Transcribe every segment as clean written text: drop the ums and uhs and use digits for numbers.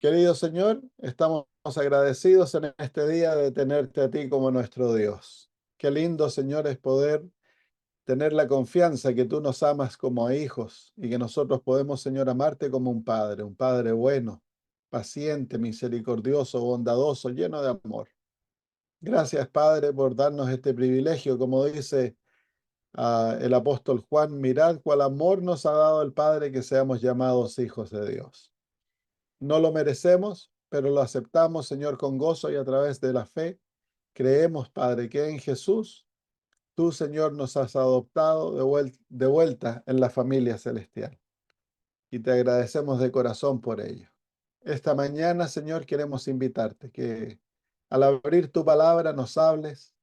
Querido Señor, estamos agradecidos en este día de tenerte a ti como nuestro Dios. Qué lindo, Señor, es poder tener la confianza que tú nos amas como a hijos y que nosotros podemos, Señor, amarte como un padre bueno, paciente, misericordioso, bondadoso, lleno de amor. Gracias, Padre, por darnos este privilegio, como dice el apóstol Juan, mirad cuál amor nos ha dado el Padre que seamos llamados hijos de Dios. No lo merecemos, pero lo aceptamos, Señor, con gozo y a través de la fe. Creemos, Padre, que en Jesús, tú, Señor, nos has adoptado de vuelta en la familia celestial. Y te agradecemos de corazón por ello. Esta mañana, Señor, queremos invitarte que al abrir tu palabra nos hables,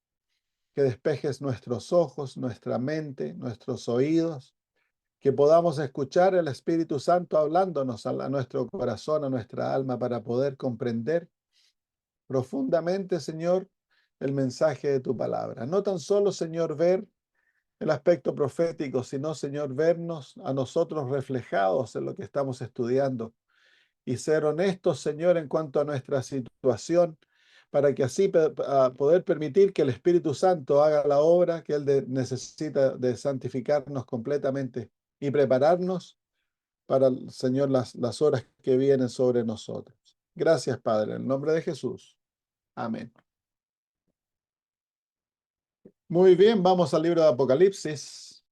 que despejes nuestros ojos, nuestra mente, nuestros oídos, que podamos escuchar el Espíritu Santo hablándonos a nuestro corazón, a nuestra alma, para poder comprender profundamente, Señor, el mensaje de tu palabra. No tan solo, Señor, ver el aspecto profético, sino, Señor, vernos a nosotros reflejados en lo que estamos estudiando y ser honestos, Señor, en cuanto a nuestra situación, para que así poder permitir que el Espíritu Santo haga la obra que Él necesita de santificarnos completamente y prepararnos para, Señor, las horas que vienen sobre nosotros. Gracias, Padre, en el nombre de Jesús. Amén. Muy bien, vamos al libro de Apocalipsis.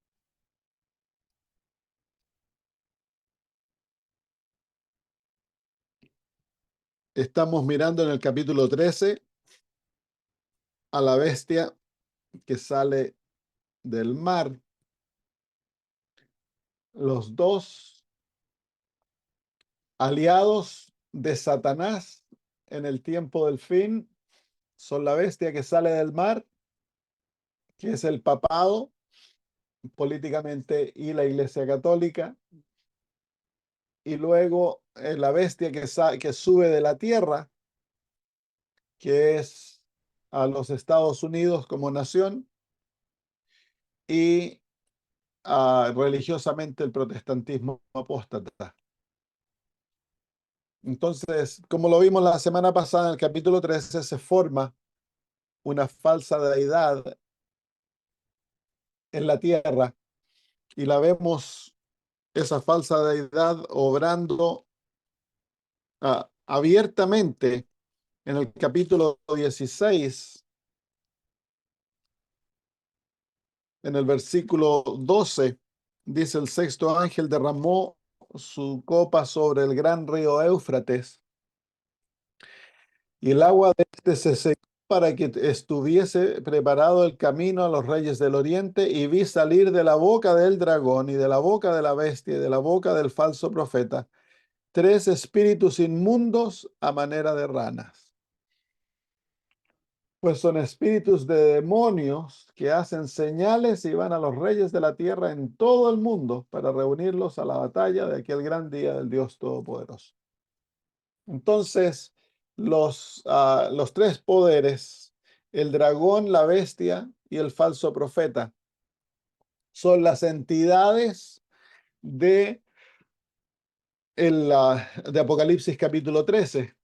Estamos mirando en el capítulo 13 a la bestia que sale del mar. Los dos aliados de Satanás en el tiempo del fin son la bestia que sale del mar, que es el papado políticamente, y la Iglesia Católica, y luego la bestia que sube de la tierra, que es a los Estados Unidos como nación, y religiosamente el protestantismo apóstata. Entonces, como lo vimos la semana pasada en el capítulo 13, se forma una falsa deidad en la tierra y la vemos, esa falsa deidad, obrando abiertamente en el capítulo 16, en el versículo 12. Dice: el sexto ángel derramó su copa sobre el gran río Éufrates, y el agua de este se secó para que estuviese preparado el camino a los reyes del oriente, y vi salir de la boca del dragón y de la boca de la bestia y de la boca del falso profeta tres espíritus inmundos a manera de ranas. Pues son espíritus de demonios que hacen señales y van a los reyes de la tierra en todo el mundo para reunirlos a la batalla de aquel gran día del Dios Todopoderoso. Entonces, los tres poderes, el dragón, la bestia y el falso profeta, son las entidades de, de Apocalipsis capítulo 13.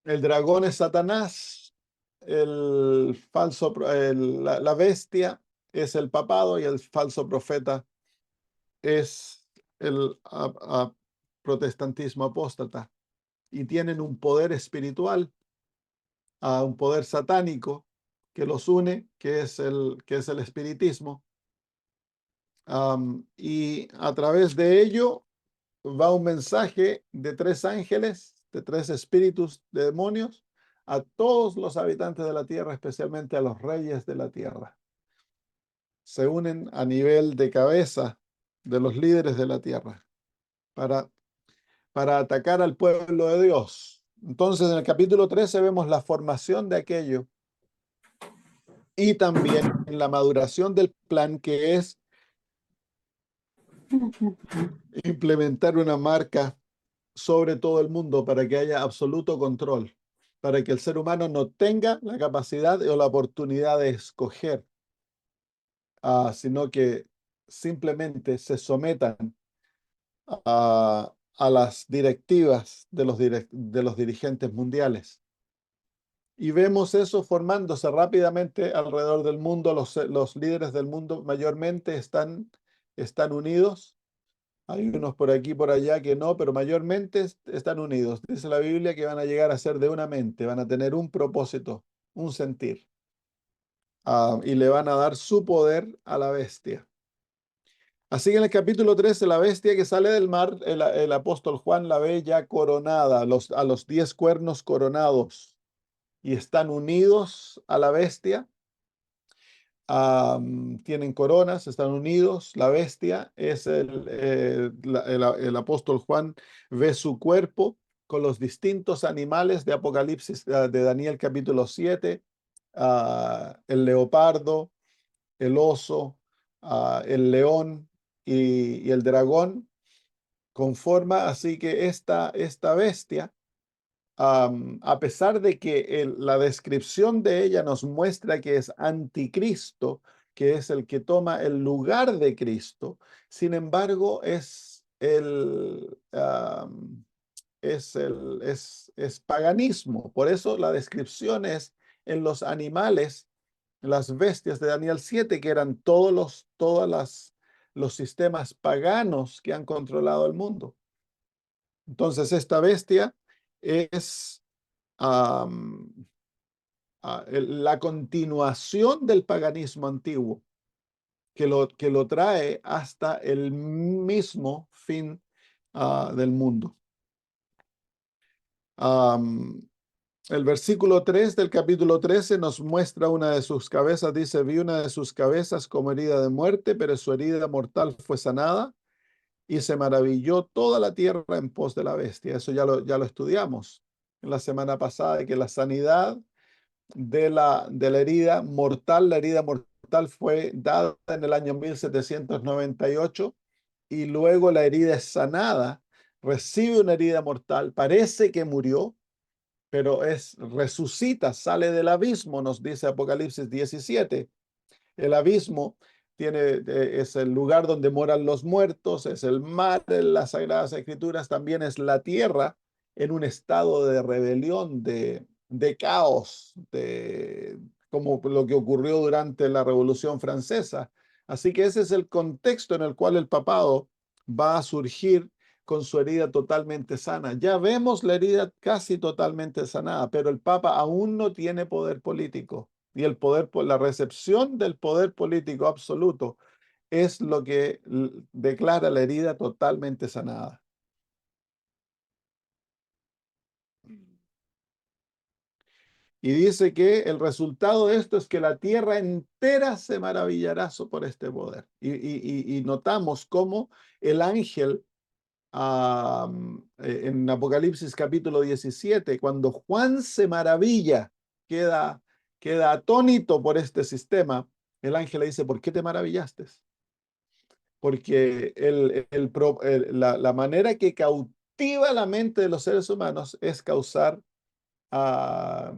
El dragón es Satanás, la bestia es el papado y el falso profeta es el protestantismo apóstata. Y tienen un poder espiritual, un poder satánico que los une, que es el espiritismo. Y a través de ello va un mensaje de tres ángeles, de tres espíritus de demonios, a todos los habitantes de la tierra, especialmente a los reyes de la tierra. Se unen a nivel de cabeza de los líderes de la tierra para, para atacar al pueblo de Dios. Entonces, en el capítulo 13 vemos la formación de aquello y también la maduración del plan, que es implementar una marca sobre todo el mundo para que haya absoluto control, para que el ser humano no tenga la capacidad o la oportunidad de escoger, sino que simplemente se sometan a las directivas de los dirigentes mundiales. Y vemos eso formándose rápidamente alrededor del mundo. Los líderes del mundo mayormente están unidos. Hay unos por aquí y por allá que no, pero mayormente están unidos. Dice la Biblia que van a llegar a ser de una mente, van a tener un propósito, un sentir, y le van a dar su poder a la bestia. Así que en el capítulo 13, la bestia que sale del mar, el apóstol Juan la ve ya coronada, a los 10 cuernos coronados, y están unidos a la bestia. Tienen coronas, están unidos. La bestia es el apóstol Juan ve su cuerpo con los distintos animales de Apocalipsis, de Daniel capítulo 7, el leopardo, el oso, el león y el dragón, conforma. Así que esta bestia, a pesar de que la descripción de ella nos muestra que es anticristo, que es el que toma el lugar de Cristo, sin embargo es paganismo. Por eso la descripción es en los animales, las bestias de Daniel 7, que eran los sistemas paganos que han controlado el mundo. Entonces esta bestia es la continuación del paganismo antiguo, que lo trae hasta el mismo fin del mundo. El versículo 3 del capítulo 13 nos muestra una de sus cabezas. Dice: vi una de sus cabezas como herida de muerte, pero su herida mortal fue sanada, y se maravilló toda la tierra en pos de la bestia. Eso ya lo estudiamos en la semana pasada, de que la sanidad de la herida mortal fue dada en el año 1798, y luego la herida es sanada, recibe una herida mortal, parece que murió, pero resucita, sale del abismo, nos dice Apocalipsis 17. El abismo es el lugar donde moran los muertos, es el mar en las Sagradas Escrituras, también es la tierra en un estado de rebelión, de caos, como lo que ocurrió durante la Revolución Francesa. Así que ese es el contexto en el cual el papado va a surgir con su herida totalmente sana. Ya vemos la herida casi totalmente sanada, pero el papa aún no tiene poder político. Y la recepción del poder político absoluto es lo que declara la herida totalmente sanada. Y dice que el resultado de esto es que la tierra entera se maravillará por este poder. Y notamos cómo el ángel, en Apocalipsis capítulo 17, cuando Juan se maravilla, queda, queda atónito por este sistema, el ángel le dice: ¿por qué te maravillaste? Porque la manera que cautiva la mente de los seres humanos es causar ah,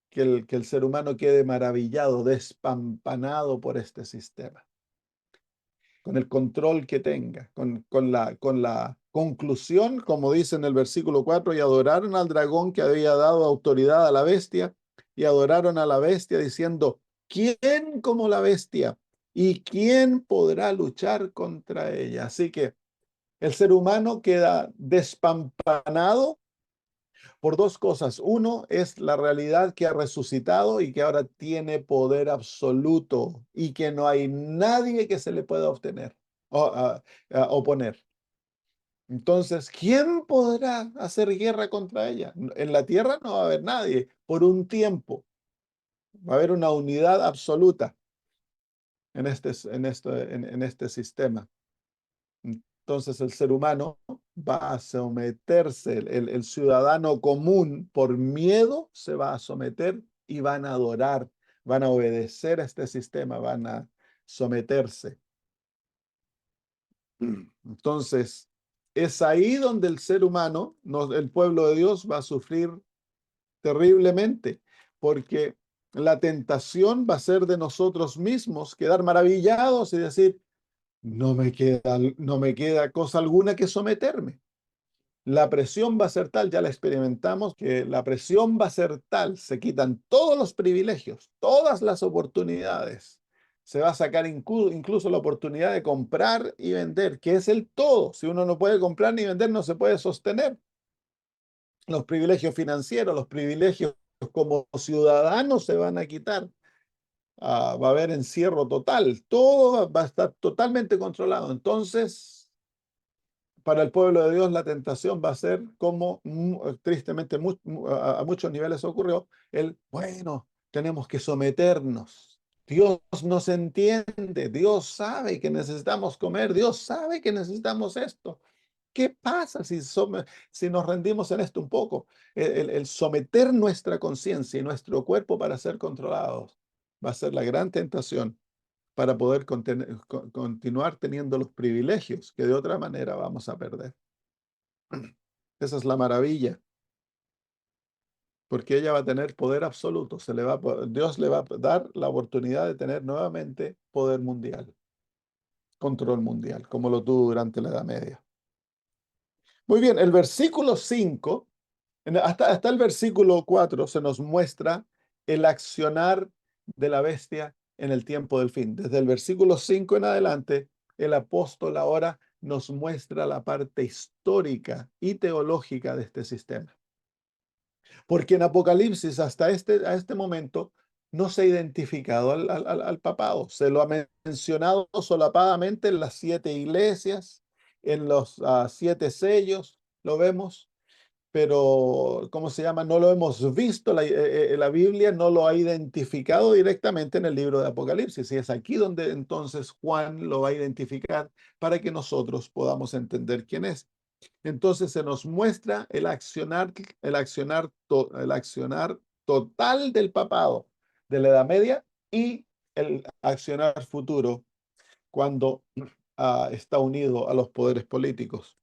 que el ser humano quede maravillado, despampanado por este sistema, con el control que tenga, con la conclusión, como dice en el versículo 4: y adoraron al dragón que había dado autoridad a la bestia, y adoraron a la bestia diciendo: ¿quién como la bestia? ¿Y quién podrá luchar contra ella? Así que el ser humano queda despampanado por dos cosas. Uno es la realidad que ha resucitado y que ahora tiene poder absoluto, y que no hay nadie que se le pueda oponer. Entonces, ¿quién podrá hacer guerra contra ella? En la tierra no va a haber nadie por un tiempo. Va a haber una unidad absoluta en este sistema. Entonces el ser humano va a someterse, el ciudadano común por miedo se va a someter, y van a adorar, van a obedecer a este sistema, van a someterse. Entonces es ahí donde el ser humano, el pueblo de Dios, va a sufrir terriblemente, porque la tentación va a ser de nosotros mismos quedar maravillados y decir: no me queda cosa alguna que someterme. La presión va a ser tal, ya la experimentamos, que la presión va a ser tal, se quitan todos los privilegios, todas las oportunidades. Se va a sacar incluso la oportunidad de comprar y vender, que es el todo. Si uno no puede comprar ni vender, no se puede sostener. Los privilegios financieros, los privilegios como ciudadanos se van a quitar. Va a haber encierro total, todo va a estar totalmente controlado. Entonces, para el pueblo de Dios la tentación va a ser como tristemente a muchos niveles ocurrió, bueno, tenemos que someternos. Dios nos entiende, Dios sabe que necesitamos comer, Dios sabe que necesitamos esto. ¿Qué pasa si nos rendimos en esto un poco? El someter nuestra conciencia y nuestro cuerpo para ser controlados va a ser la gran tentación para poder continuar teniendo los privilegios que de otra manera vamos a perder. Esa es la maravilla, porque ella va a tener poder absoluto. Dios le va a dar la oportunidad de tener nuevamente poder mundial, control mundial, como lo tuvo durante la Edad Media. Muy bien, el versículo 5, hasta el versículo 4 se nos muestra el accionar de la bestia en el tiempo del fin. Desde el versículo 5 en adelante, el apóstol ahora nos muestra la parte histórica y teológica de este sistema. Porque en Apocalipsis hasta a este momento no se ha identificado al papado. Se lo ha mencionado solapadamente en las 7 iglesias, en los 7 sellos, lo vemos, pero ¿cómo se llama? No lo hemos visto, la Biblia no lo ha identificado directamente en el libro de Apocalipsis, y es aquí donde entonces Juan lo va a identificar para que nosotros podamos entender quién es. Entonces se nos muestra el accionar total del papado de la Edad Media y el accionar futuro cuando está unido a los poderes políticos.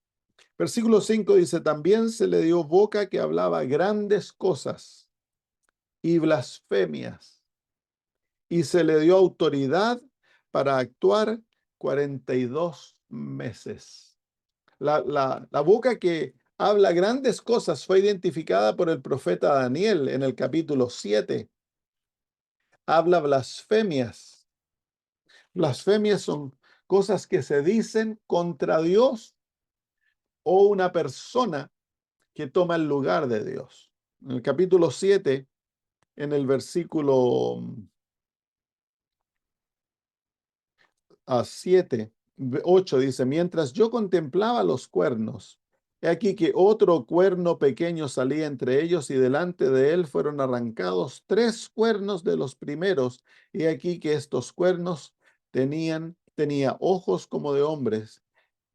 Versículo 5 dice, también se le dio boca que hablaba grandes cosas y blasfemias, y se le dio autoridad para actuar 42 meses. La boca que habla grandes cosas fue identificada por el profeta Daniel en el capítulo 7. Habla blasfemias. Blasfemias son cosas que se dicen contra Dios o una persona que toma el lugar de Dios. En el capítulo 7, en el versículo 7, 8 dice, mientras yo contemplaba los cuernos, he aquí que otro cuerno pequeño salía entre ellos y delante de él fueron arrancados 3 cuernos de los primeros, y aquí que estos cuernos tenía ojos como de hombres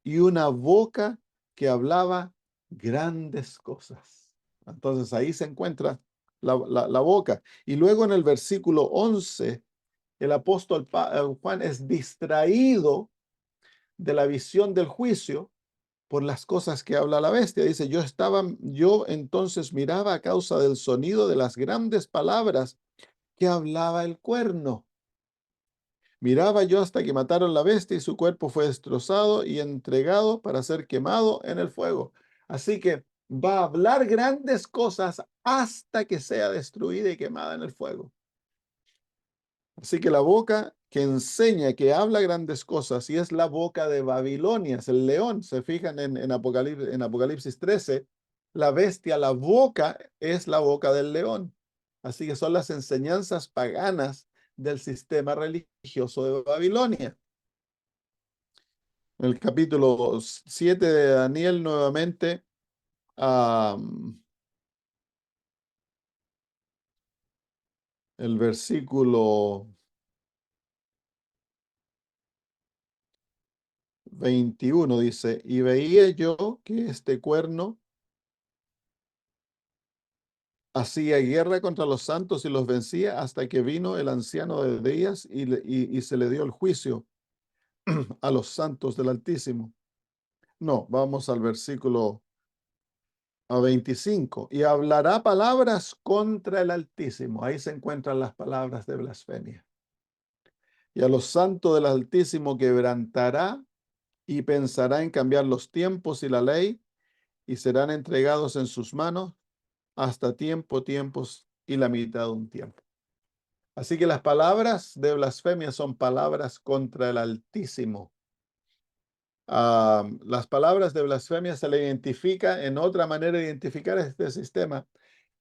y una boca que hablaba grandes cosas. Entonces ahí se encuentra la boca. Y luego en el versículo 11, el apóstol Juan es distraído de la visión del juicio por las cosas que habla la bestia. Dice, yo entonces miraba a causa del sonido de las grandes palabras que hablaba el cuerno. Miraba yo hasta que mataron la bestia y su cuerpo fue destrozado y entregado para ser quemado en el fuego. Así que va a hablar grandes cosas hasta que sea destruida y quemada en el fuego. Así que la boca que enseña, que habla grandes cosas, y es la boca de Babilonia, es el león. Se fijan en Apocalipsis 13, la bestia, la boca es la boca del león. Así que son las enseñanzas paganas del sistema religioso de Babilonia. En el capítulo 7 de Daniel nuevamente, el versículo 21 dice, y veía yo que este cuerno hacía guerra contra los santos y los vencía hasta que vino el anciano de días y se le dio el juicio a los santos del Altísimo. No, vamos al versículo 25. Y hablará palabras contra el Altísimo. Ahí se encuentran las palabras de blasfemia. Y a los santos del Altísimo quebrantará y pensará en cambiar los tiempos y la ley y serán entregados en sus manos hasta tiempos y la mitad de un tiempo. Así que las palabras de blasfemia son palabras contra el Altísimo. Las palabras de blasfemia se le identifica, en otra manera de identificar este sistema,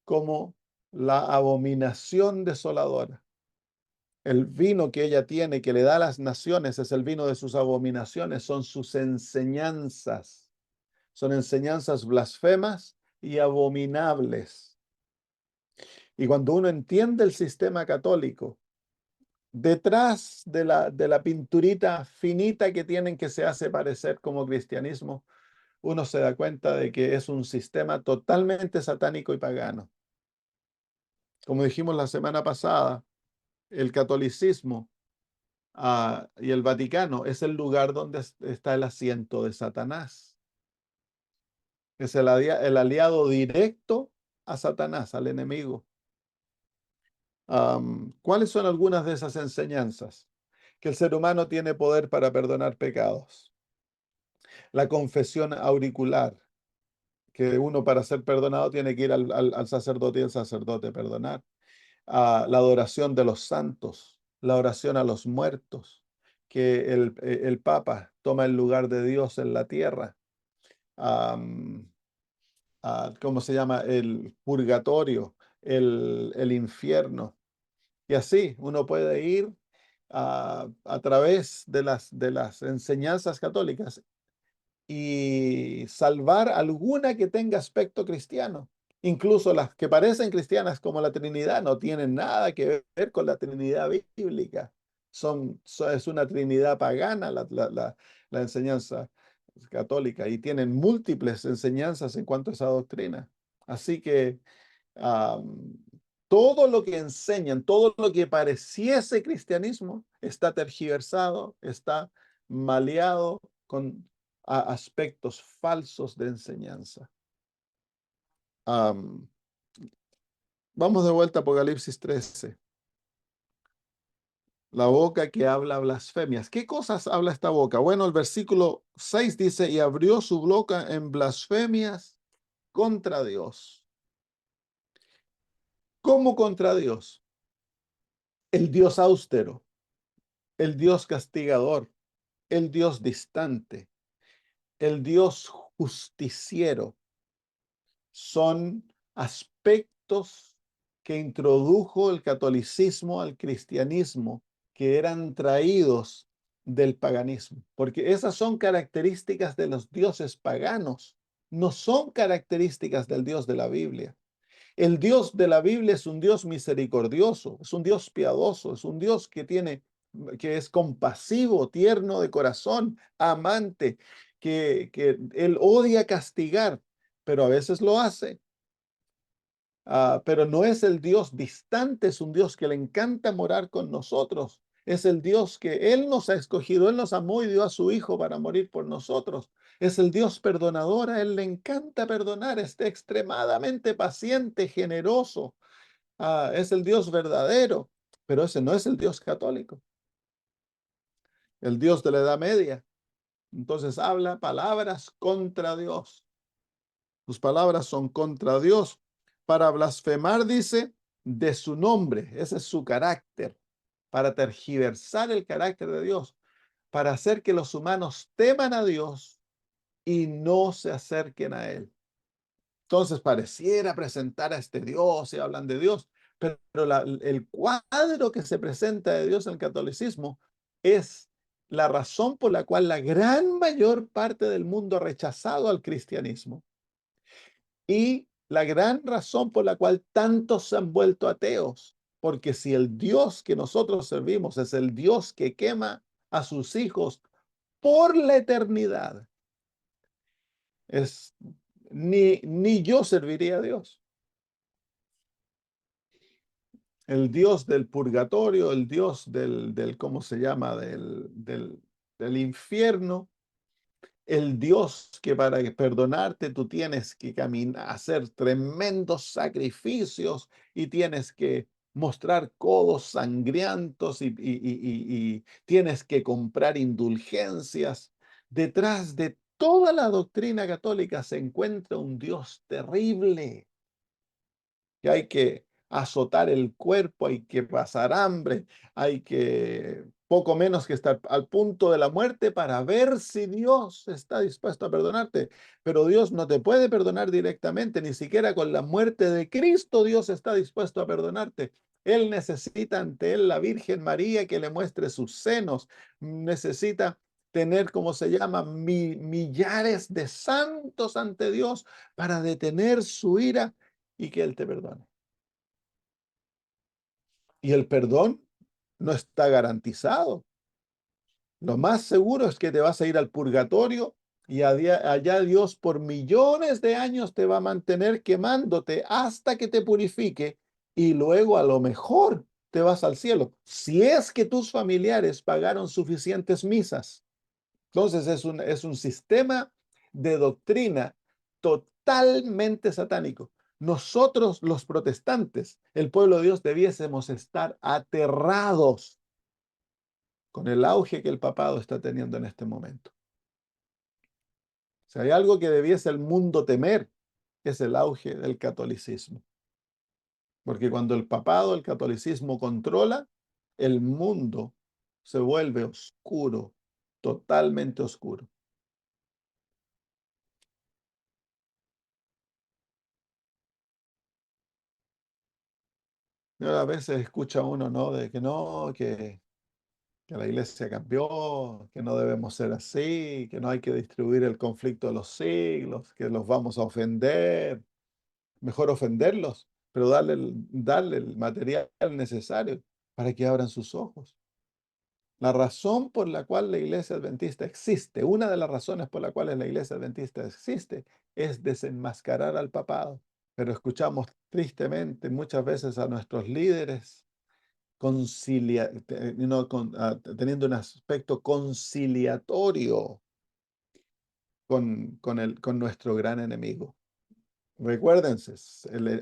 como la abominación desoladora. El vino que ella tiene, que le da a las naciones, es el vino de sus abominaciones, son sus enseñanzas. Son enseñanzas blasfemas y abominables. Y cuando uno entiende el sistema católico, detrás de la pinturita finita que tienen que se hace parecer como cristianismo, uno se da cuenta de que es un sistema totalmente satánico y pagano. Como dijimos la semana pasada, el catolicismo y el Vaticano es el lugar donde está el asiento de Satanás. Es el aliado directo a Satanás, al enemigo. ¿Cuáles son algunas de esas enseñanzas? Que el ser humano tiene poder para perdonar pecados. La confesión auricular, que uno para ser perdonado tiene que ir al sacerdote y el sacerdote perdonar. La adoración de los santos, la oración a los muertos, que el Papa toma el lugar de Dios en la tierra. ¿Cómo se llama? El purgatorio, el infierno. Y así uno puede ir a través de las enseñanzas católicas y salvar alguna que tenga aspecto cristiano. Incluso las que parecen cristianas como la Trinidad no tienen nada que ver con la Trinidad bíblica. Es una Trinidad pagana la enseñanza católica y tienen múltiples enseñanzas en cuanto a esa doctrina. Así que am, todo lo que enseñan, todo lo que pareciese cristianismo está tergiversado, está maleado con aspectos falsos de enseñanza. Am, Vamos de vuelta a Apocalipsis 13. La boca que habla blasfemias. ¿Qué cosas habla esta boca? Bueno, el versículo 6 dice, y abrió su boca en blasfemias contra Dios. ¿Cómo contra Dios? El Dios austero, el Dios castigador, el Dios distante, el Dios justiciero. Son aspectos que introdujo el catolicismo al cristianismo, que eran traídos del paganismo, porque esas son características de los dioses paganos, no son características del Dios de la Biblia. El Dios de la Biblia es un Dios misericordioso, es un Dios piadoso, es un Dios que es compasivo, tierno de corazón, amante, que Él odia castigar, pero a veces lo hace. Pero no es el Dios distante, es un Dios que le encanta morar con nosotros. Es el Dios que Él nos ha escogido, Él nos amó y dio a su Hijo para morir por nosotros. Es el Dios perdonador, a Él le encanta perdonar, es extremadamente paciente, generoso. Es el Dios verdadero, pero ese no es el Dios católico, el Dios de la Edad Media. Entonces habla palabras contra Dios. Sus palabras son contra Dios. Para blasfemar, dice, de su nombre. Ese es su carácter. Para tergiversar el carácter de Dios. Para hacer que los humanos teman a Dios y no se acerquen a Él. Entonces pareciera presentar a este Dios y hablan de Dios, pero el cuadro que se presenta de Dios en el catolicismo es la razón por la cual la gran mayor parte del mundo ha rechazado al cristianismo y la gran razón por la cual tantos se han vuelto ateos. Porque si el Dios que nosotros servimos es el Dios que quema a sus hijos por la eternidad, es, ni yo serviría a Dios. El Dios del purgatorio, el Dios ¿cómo se llama? Del infierno, el Dios que para perdonarte tú tienes que caminar, hacer tremendos sacrificios y tienes que mostrar codos sangrientos y tienes que comprar indulgencias. Detrás de toda la doctrina católica se encuentra un Dios terrible, que hay que azotar el cuerpo, hay que pasar hambre, hay que poco menos que estar al punto de la muerte para ver si Dios está dispuesto a perdonarte. Pero Dios no te puede perdonar directamente, ni siquiera con la muerte de Cristo Dios está dispuesto a perdonarte. Él necesita ante él la Virgen María que le muestre sus senos, necesita tener, como se llama, millares de santos ante Dios para detener su ira y que Él te perdone. Y el perdón no está garantizado. Lo más seguro es que te vas a ir al purgatorio y allá Dios por millones de años te va a mantener quemándote hasta que te purifique y luego a lo mejor te vas al cielo. Si es que tus familiares pagaron suficientes misas. Entonces es un sistema de doctrina totalmente satánico. Nosotros los protestantes, el pueblo de Dios, debiésemos estar aterrados con el auge que el papado está teniendo en este momento. Si hay algo que debiese el mundo temer, es el auge del catolicismo. Porque cuando el papado, el catolicismo controla, el mundo se vuelve oscuro, totalmente oscuro. A veces escucha uno, ¿no? De que no, que la iglesia cambió, que no debemos ser así, que no hay que distribuir el conflicto de los siglos, que los vamos a ofender. Mejor ofenderlos, pero darle el material necesario para que abran sus ojos. La razón por la cual la iglesia adventista existe, una de las razones por las cuales la iglesia adventista existe, es desenmascarar al papado. Pero escuchamos tristemente muchas veces a nuestros líderes teniendo un aspecto conciliatorio con nuestro gran enemigo. Recuérdense,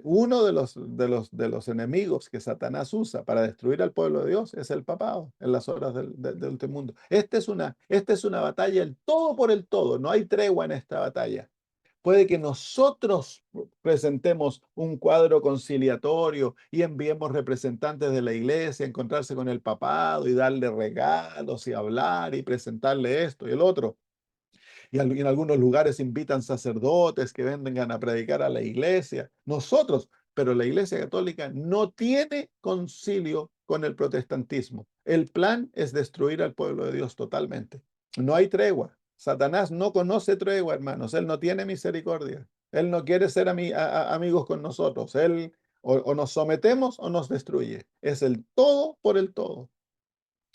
uno de los enemigos que Satanás usa para destruir al pueblo de Dios es el papado en las horas del último mundo. Esta es una batalla el todo por el todo, no hay tregua en esta batalla. Puede que nosotros presentemos un cuadro conciliatorio y enviemos representantes de la iglesia a encontrarse con el papado y darle regalos y hablar y presentarle esto y el otro. Y en algunos lugares invitan sacerdotes que vengan a predicar a la iglesia. Nosotros, pero la iglesia católica no tiene concilio con el protestantismo. El plan es destruir al pueblo de Dios totalmente. No hay tregua. Satanás no conoce tregua, hermanos. Él no tiene misericordia. Él no quiere ser amigos con nosotros. Él o nos sometemos o nos destruye. Es el todo por el todo.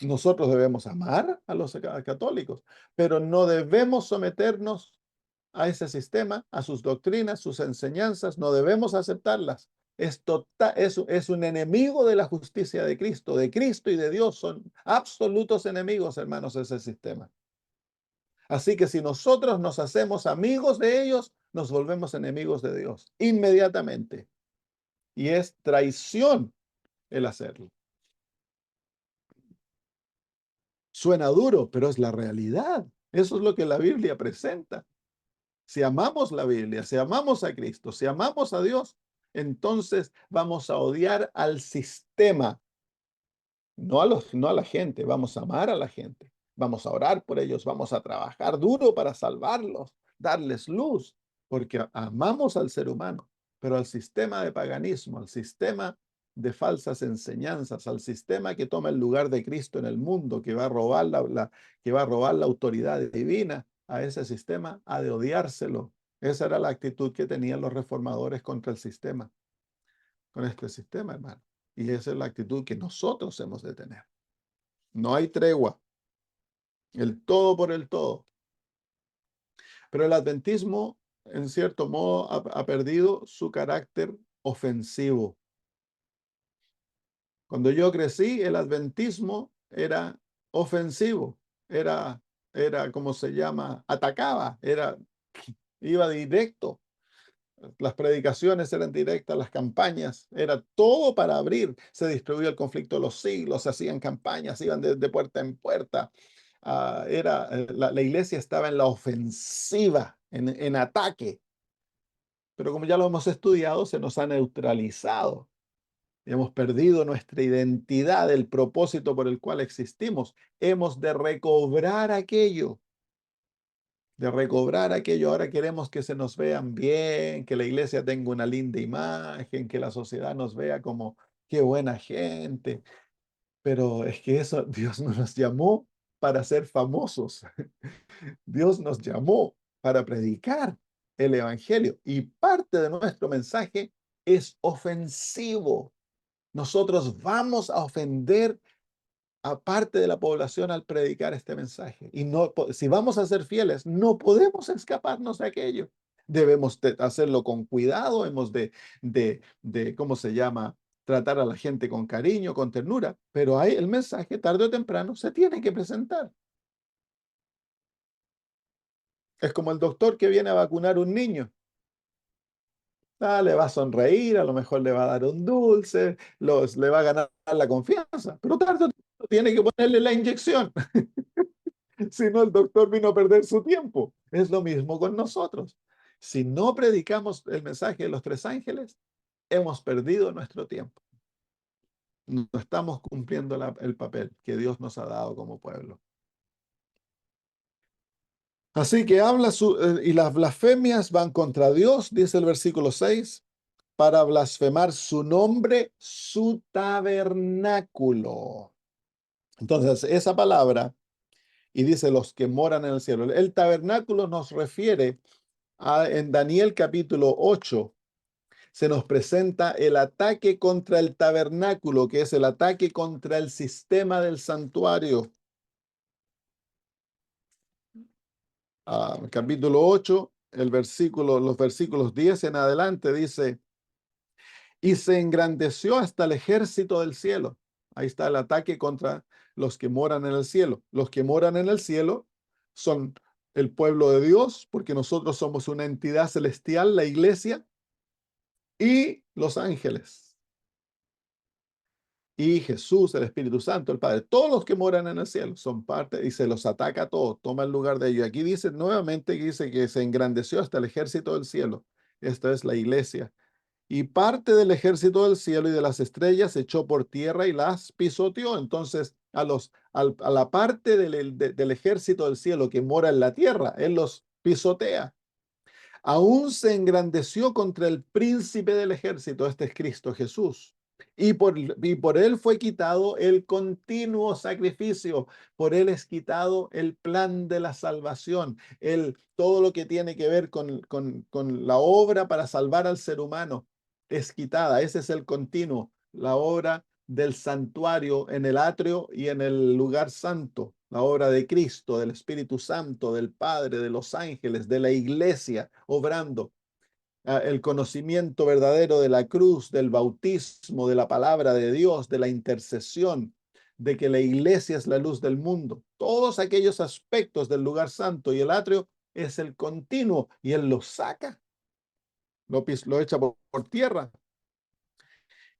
Nosotros debemos amar a los católicos, pero no debemos someternos a ese sistema, a sus doctrinas, sus enseñanzas, no debemos aceptarlas. Es un enemigo de la justicia de Cristo y de Dios. Son absolutos enemigos, hermanos, ese sistema. Así que si nosotros nos hacemos amigos de ellos, nos volvemos enemigos de Dios inmediatamente. Y es traición el hacerlo. Suena duro, pero es la realidad. Eso es lo que la Biblia presenta. Si amamos la Biblia, si amamos a Cristo, si amamos a Dios, entonces vamos a odiar al sistema, no a la gente, vamos a amar a la gente, vamos a orar por ellos, vamos a trabajar duro para salvarlos, darles luz, porque amamos al ser humano, pero al sistema de paganismo, al sistema de falsas enseñanzas, al sistema que toma el lugar de Cristo en el mundo, que va a robar que va a robar la autoridad divina, a ese sistema ha de odiárselo. Esa era la actitud que tenían los reformadores contra el sistema, con este sistema, hermano. Y esa es la actitud que nosotros hemos de tener. No hay tregua, el todo por el todo. Pero el adventismo, en cierto modo, ha perdido su carácter ofensivo. Cuando yo crecí, el adventismo era ofensivo, era como se llama, atacaba, iba directo. Las predicaciones eran directas, las campañas, era todo para abrir. Se distribuía el conflicto de los siglos, se hacían campañas, iban de puerta en puerta la iglesia estaba en la ofensiva, en ataque, pero como ya lo hemos estudiado, se nos ha neutralizado. Hemos perdido nuestra identidad, el propósito por el cual existimos. Hemos de recobrar aquello, de recobrar aquello. Ahora queremos que se nos vean bien, que la iglesia tenga una linda imagen, que la sociedad nos vea como qué buena gente. Pero es que eso, Dios no nos llamó para ser famosos. Dios nos llamó para predicar el evangelio y parte de nuestro mensaje es ofensivo. Nosotros vamos a ofender a parte de la población al predicar este mensaje. Y no, si vamos a ser fieles, no podemos escaparnos de aquello. Debemos hacerlo con cuidado, hemos ¿cómo se llama? Tratar a la gente con cariño, con ternura, pero ahí el mensaje tarde o temprano se tiene que presentar. Es como el doctor que viene a vacunar a un niño. Le va a sonreír, a lo mejor le va a dar un dulce, le va a ganar la confianza, pero tarde o temprano tiene que ponerle la inyección. Si no, el doctor vino a perder su tiempo. Es lo mismo con nosotros. Si no predicamos el mensaje de los tres ángeles, hemos perdido nuestro tiempo. No estamos cumpliendo el papel que Dios nos ha dado como pueblo. Así que y las blasfemias van contra Dios, dice el versículo 6, para blasfemar su nombre, su tabernáculo. Entonces, esa palabra, y dice los que moran en el cielo, el tabernáculo nos refiere en Daniel capítulo 8, se nos presenta el ataque contra el tabernáculo, que es el ataque contra el sistema del santuario. Capítulo 8, los versículos 10 en adelante dice, y se engrandeció hasta el ejército del cielo. Ahí está el ataque contra los que moran en el cielo. Los que moran en el cielo son el pueblo de Dios, porque nosotros somos una entidad celestial, la iglesia, y los ángeles, y Jesús, el Espíritu Santo, el Padre. Todos los que moran en el cielo son parte y se los ataca a todos, toma el lugar de ellos. Aquí dice nuevamente que dice que se engrandeció hasta el ejército del cielo. Esta es la iglesia. Y parte del ejército del cielo y de las estrellas se echó por tierra y las pisoteó. Entonces, a la parte del ejército del cielo que mora en la tierra, él los pisotea. Aún se engrandeció contra el príncipe del ejército, este es Cristo Jesús. Y por él fue quitado el continuo sacrificio, por él es quitado el plan de la salvación, todo lo que tiene que ver con la obra para salvar al ser humano es quitada. Ese es el continuo, la obra del santuario en el atrio y en el lugar santo, la obra de Cristo, del Espíritu Santo, del Padre, de los ángeles, de la iglesia, obrando. El conocimiento verdadero de la cruz, del bautismo, de la palabra de Dios, de la intercesión, de que la iglesia es la luz del mundo. Todos aquellos aspectos del lugar santo y el atrio es el continuo y él lo saca, lo echa por tierra.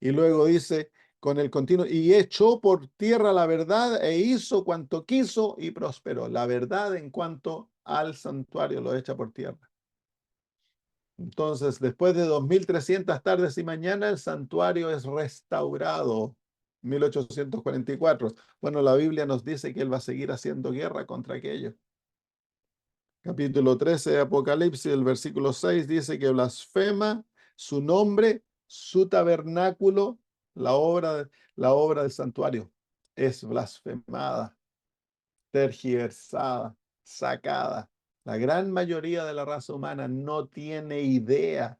Y luego dice con el continuo, y echó por tierra la verdad e hizo cuanto quiso y prosperó. La verdad en cuanto al santuario lo echa por tierra. Entonces, después de 2300 tardes y mañanas, el santuario es restaurado. 1844. Bueno, la Biblia nos dice que él va a seguir haciendo guerra contra aquello. Capítulo 13 de Apocalipsis, el versículo 6 dice que blasfema su nombre, su tabernáculo, la obra del santuario es blasfemada, tergiversada, sacada. La gran mayoría de la raza humana no tiene idea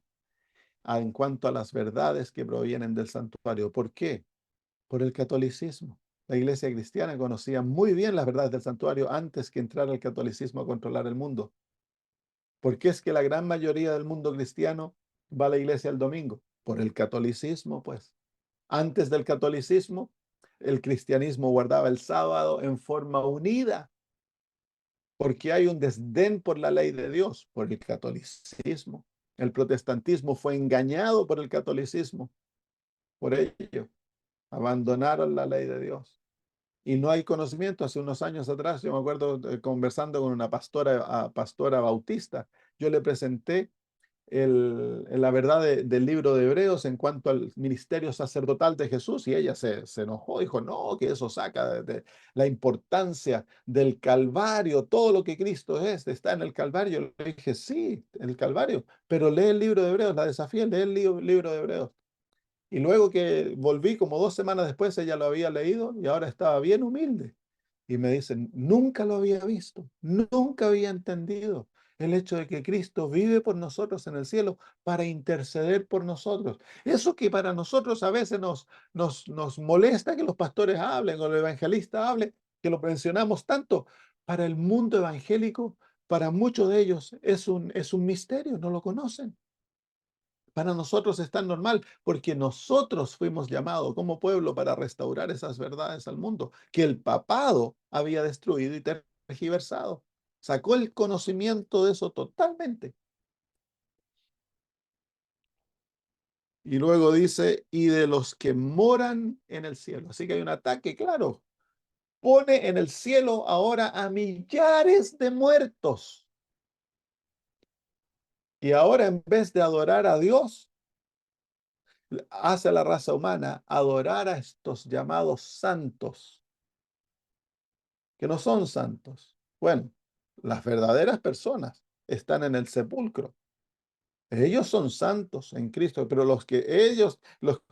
en cuanto a las verdades que provienen del santuario. ¿Por qué? Por el catolicismo. La iglesia cristiana conocía muy bien las verdades del santuario antes que entrara el catolicismo a controlar el mundo. ¿Por qué es que la gran mayoría del mundo cristiano va a la iglesia el domingo? Por el catolicismo, pues. Antes del catolicismo, el cristianismo guardaba el sábado en forma unida, porque hay un desdén por la ley de Dios, por el catolicismo. El protestantismo fue engañado por el catolicismo, por ello abandonaron la ley de Dios. y no hay conocimiento. Hace unos años atrás, yo me acuerdo conversando con una pastora bautista, yo le presenté la verdad del libro de Hebreos en cuanto al ministerio sacerdotal de Jesús y ella se enojó, dijo, no, que eso saca de la importancia del Calvario, todo lo que Cristo es, está en el Calvario. Le dije, sí, en el Calvario, pero lee el libro de Hebreos, la desafié, lee el libro de Hebreos. Y luego que volví, como 2 semanas después, ella lo había leído y ahora estaba bien humilde. Y me dicen, nunca lo había visto, nunca había entendido el hecho de que Cristo vive por nosotros en el cielo para interceder por nosotros. Eso que para nosotros a veces nos molesta que los pastores hablen o el evangelista hable, que lo mencionamos tanto, para el mundo evangélico, para muchos de ellos es un misterio, no lo conocen. Para nosotros es tan normal porque nosotros fuimos llamados como pueblo para restaurar esas verdades al mundo que el papado había destruido y tergiversado. Sacó el conocimiento de eso totalmente. Y luego dice, y de los que moran en el cielo. Así que hay un ataque, claro. Pone en el cielo ahora a millares de muertos. Y ahora en vez de adorar a Dios, hace a la raza humana adorar a estos llamados santos que no son santos. Bueno, las verdaderas personas están en el sepulcro. Ellos son santos en Cristo, pero los que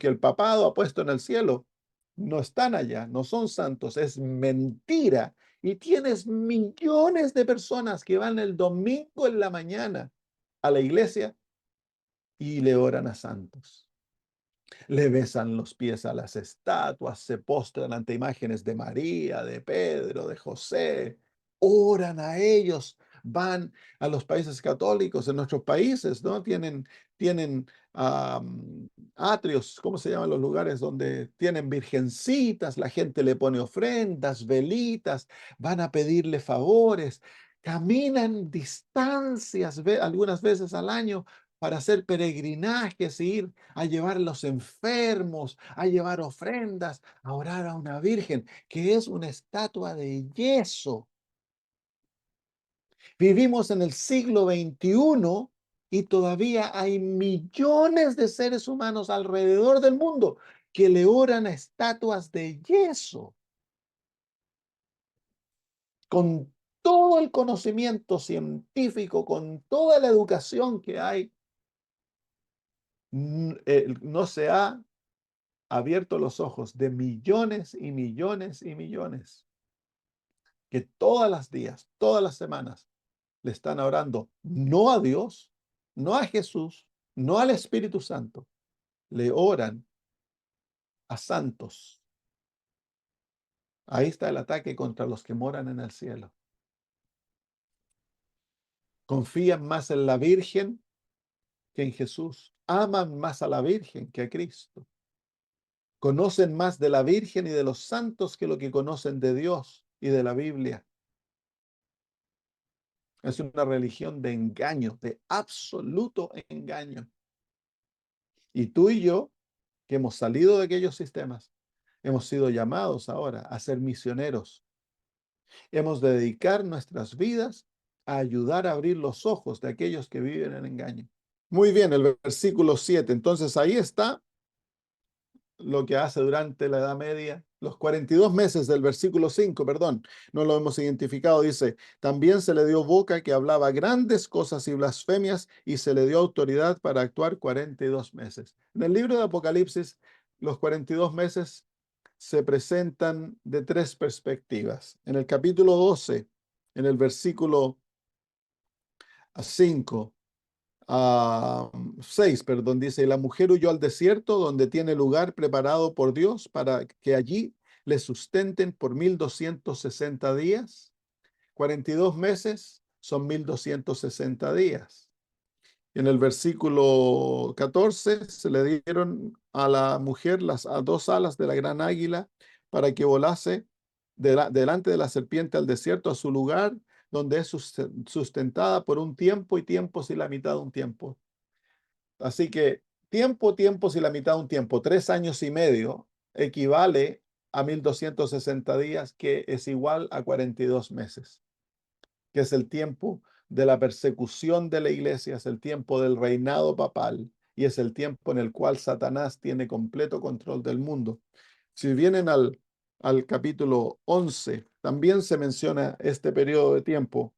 el papado ha puesto en el cielo, no están allá, no son santos, es mentira. Y tienes millones de personas que van el domingo en la mañana a la iglesia y le oran a santos. Le besan los pies a las estatuas, se postran ante imágenes de María, de Pedro, de José, oran a ellos, van a los países católicos, en nuestros países, ¿no? Tienen atrios, ¿cómo se llaman los lugares donde tienen virgencitas? La gente le pone ofrendas, velitas, van a pedirle favores, caminan distancias, algunas veces al año para hacer peregrinajes, ir a llevar a los enfermos, a llevar ofrendas, a orar a una virgen, que es una estatua de yeso. Vivimos en el siglo XXI y todavía hay millones de seres humanos alrededor del mundo que le oran a estatuas de yeso. Con todo el conocimiento científico, con toda la educación que hay, no se ha abierto los ojos de millones y millones y millones que todas las días, todas las semanas, le están orando no a Dios, no a Jesús, no al Espíritu Santo, le oran a santos. Ahí está el ataque contra los que moran en el cielo. Confían más en la Virgen que en Jesús. Aman más a la Virgen que a Cristo. Conocen más de la Virgen y de los santos que lo que conocen de Dios y de la Biblia. Es una religión de engaño, de absoluto engaño. Y tú y yo, que hemos salido de aquellos sistemas, hemos sido llamados ahora a ser misioneros. Hemos de dedicar nuestras vidas a ayudar a abrir los ojos de aquellos que viven en engaño. Muy bien, el versículo 7. Entonces ahí está lo que hace durante la Edad Media, los 42 meses del versículo 5, perdón, no lo hemos identificado, dice, también se le dio boca que hablaba grandes cosas y blasfemias y se le dio autoridad para actuar 42 meses. En el libro de Apocalipsis, los 42 meses se presentan de tres perspectivas. En el capítulo 12, en el versículo 5, 6, perdón, dice, y la mujer huyó al desierto donde tiene lugar preparado por Dios para que allí le sustenten por 1260 días. 42 meses son 1260 días. En el versículo 14 se le dieron a la mujer las dos alas de la gran águila para que volase delante de la serpiente al desierto, a su lugar, donde es sustentada por un tiempo y tiempos y la mitad de un tiempo. Así que tiempos y la mitad de un tiempo, 3 años y medio, equivale a 1260 días, que es igual a 42 meses, que es el tiempo de la persecución de la iglesia, es el tiempo del reinado papal y es el tiempo en el cual Satanás tiene completo control del mundo. Si vienen al capítulo 11, también se menciona este periodo de tiempo.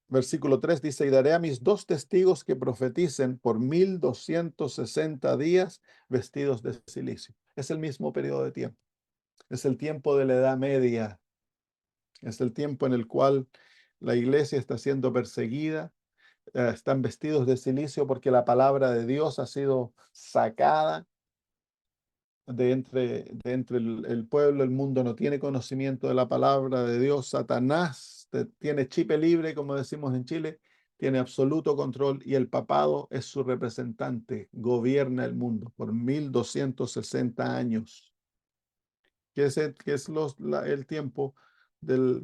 Versículo 3 dice, y daré a mis 2 testigos que profeticen por 1260 días vestidos de silicio. Es el mismo periodo de tiempo. Es el tiempo de la Edad Media. Es el tiempo en el cual la iglesia está siendo perseguida. Están vestidos de silicio porque la palabra de Dios ha sido sacada de entre el pueblo. El mundo no tiene conocimiento de la palabra de Dios. Satanás tiene chipe libre, como decimos en Chile, tiene absoluto control y el papado es su representante, gobierna el mundo por 1260 años, que es el tiempo de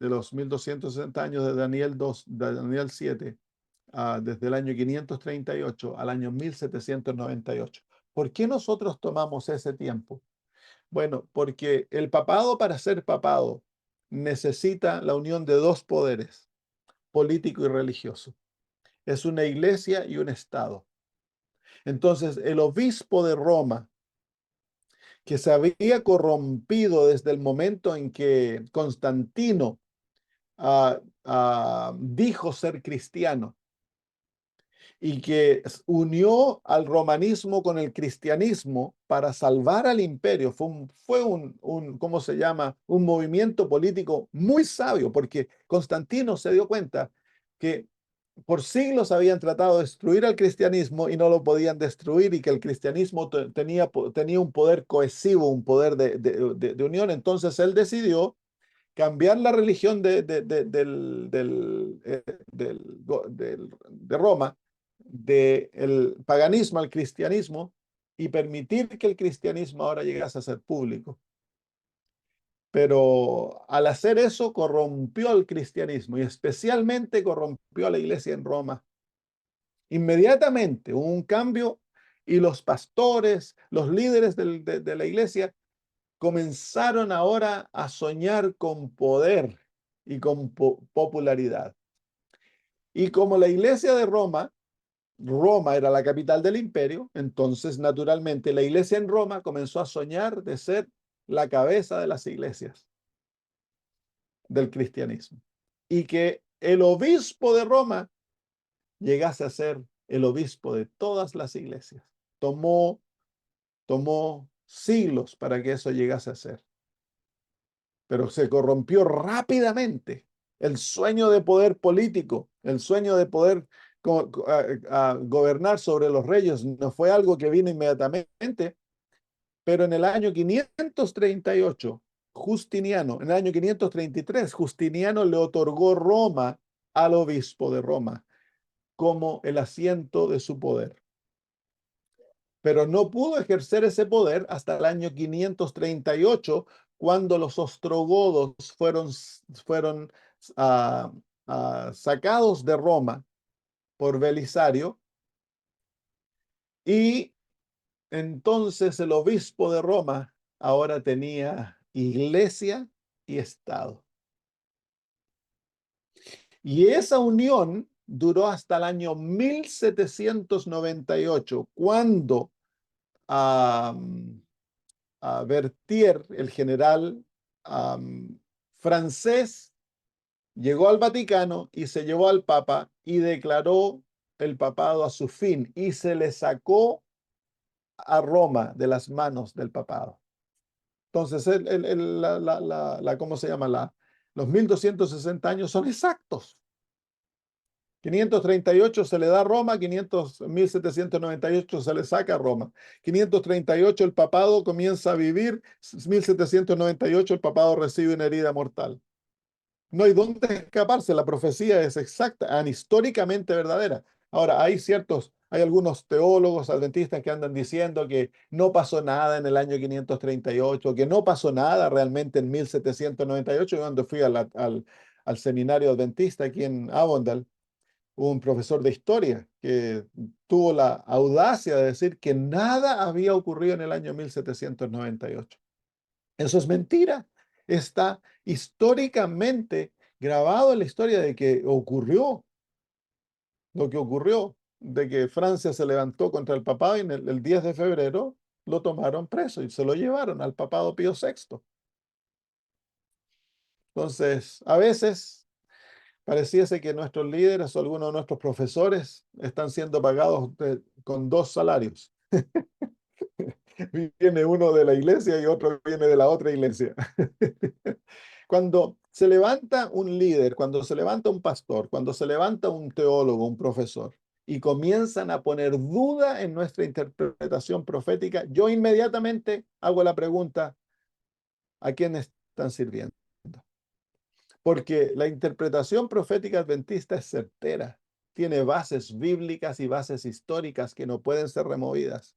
los 1260 años de Daniel 7, desde el año 538 al año 1798. ¿Por qué nosotros tomamos ese tiempo? Bueno, porque el papado, para ser papado, necesita la unión de 2 poderes, político y religioso. Es una iglesia y un estado. Entonces, el obispo de Roma, que se había corrompido desde el momento en que Constantino dijo ser cristiano, y que unió al romanismo con el cristianismo para salvar al imperio. ¿Cómo se llama? Un movimiento político muy sabio, porque Constantino se dio cuenta que por siglos habían tratado de destruir al cristianismo y no lo podían destruir, y que el cristianismo tenía un poder cohesivo, un poder de unión. Entonces él decidió cambiar la religión de Roma, del paganismo al cristianismo, y permitir que el cristianismo ahora llegase a ser público. Pero al hacer eso corrompió al cristianismo y especialmente corrompió a la iglesia en Roma. Inmediatamente hubo un cambio y los pastores, los líderes de la iglesia comenzaron ahora a soñar con poder y con popularidad. Y como la iglesia de Roma era la capital del imperio, entonces naturalmente la iglesia en Roma comenzó a soñar de ser la cabeza de las iglesias del cristianismo. Y que el obispo de Roma llegase a ser el obispo de todas las iglesias. Tomó siglos para que eso llegase a ser, pero se corrompió rápidamente. El sueño de poder político, el sueño de poder gobernar sobre los reyes, no fue algo que vino inmediatamente, pero en el año 538, en el año 533, Justiniano le otorgó Roma al obispo de Roma como el asiento de su poder. Pero no pudo ejercer ese poder hasta el año 538, cuando los ostrogodos fueron sacados de Roma por Belisario, y entonces el obispo de Roma ahora tenía iglesia y estado. Y esa unión duró hasta el año 1798, cuando Berthier, el general francés, llegó al Vaticano y se llevó al Papa y declaró el papado a su fin y se le sacó a Roma de las manos del papado. Entonces, ¿cómo se llama? Los 1260 años son exactos. 538 se le da a Roma, 1798 se le saca a Roma. 538 el papado comienza a vivir, 1798 el papado recibe una herida mortal. No hay dónde escaparse, la profecía es exacta, históricamente verdadera. Ahora, hay algunos teólogos adventistas que andan diciendo que no pasó nada en el año 538, que no pasó nada realmente en 1798, cuando fui al seminario adventista aquí en Avondale. un profesor de historia que tuvo la audacia de decir que nada había ocurrido en el año 1798. Eso es mentira. Está históricamente grabado en la historia de que ocurrió lo que ocurrió, de que Francia se levantó contra el papado y el 10 de febrero lo tomaron preso y se lo llevaron al papado Pío VI. Entonces, a veces pareciese que nuestros líderes o algunos de nuestros profesores están siendo pagados con dos salarios. Viene uno de la iglesia y otro viene de la otra iglesia. Cuando se levanta un líder, cuando se levanta un pastor, cuando se levanta un teólogo, un profesor, y comienzan a poner duda en nuestra interpretación profética, yo inmediatamente hago la pregunta, ¿a quién están sirviendo? Porque la interpretación profética adventista es certera, tiene bases bíblicas y bases históricas que no pueden ser removidas.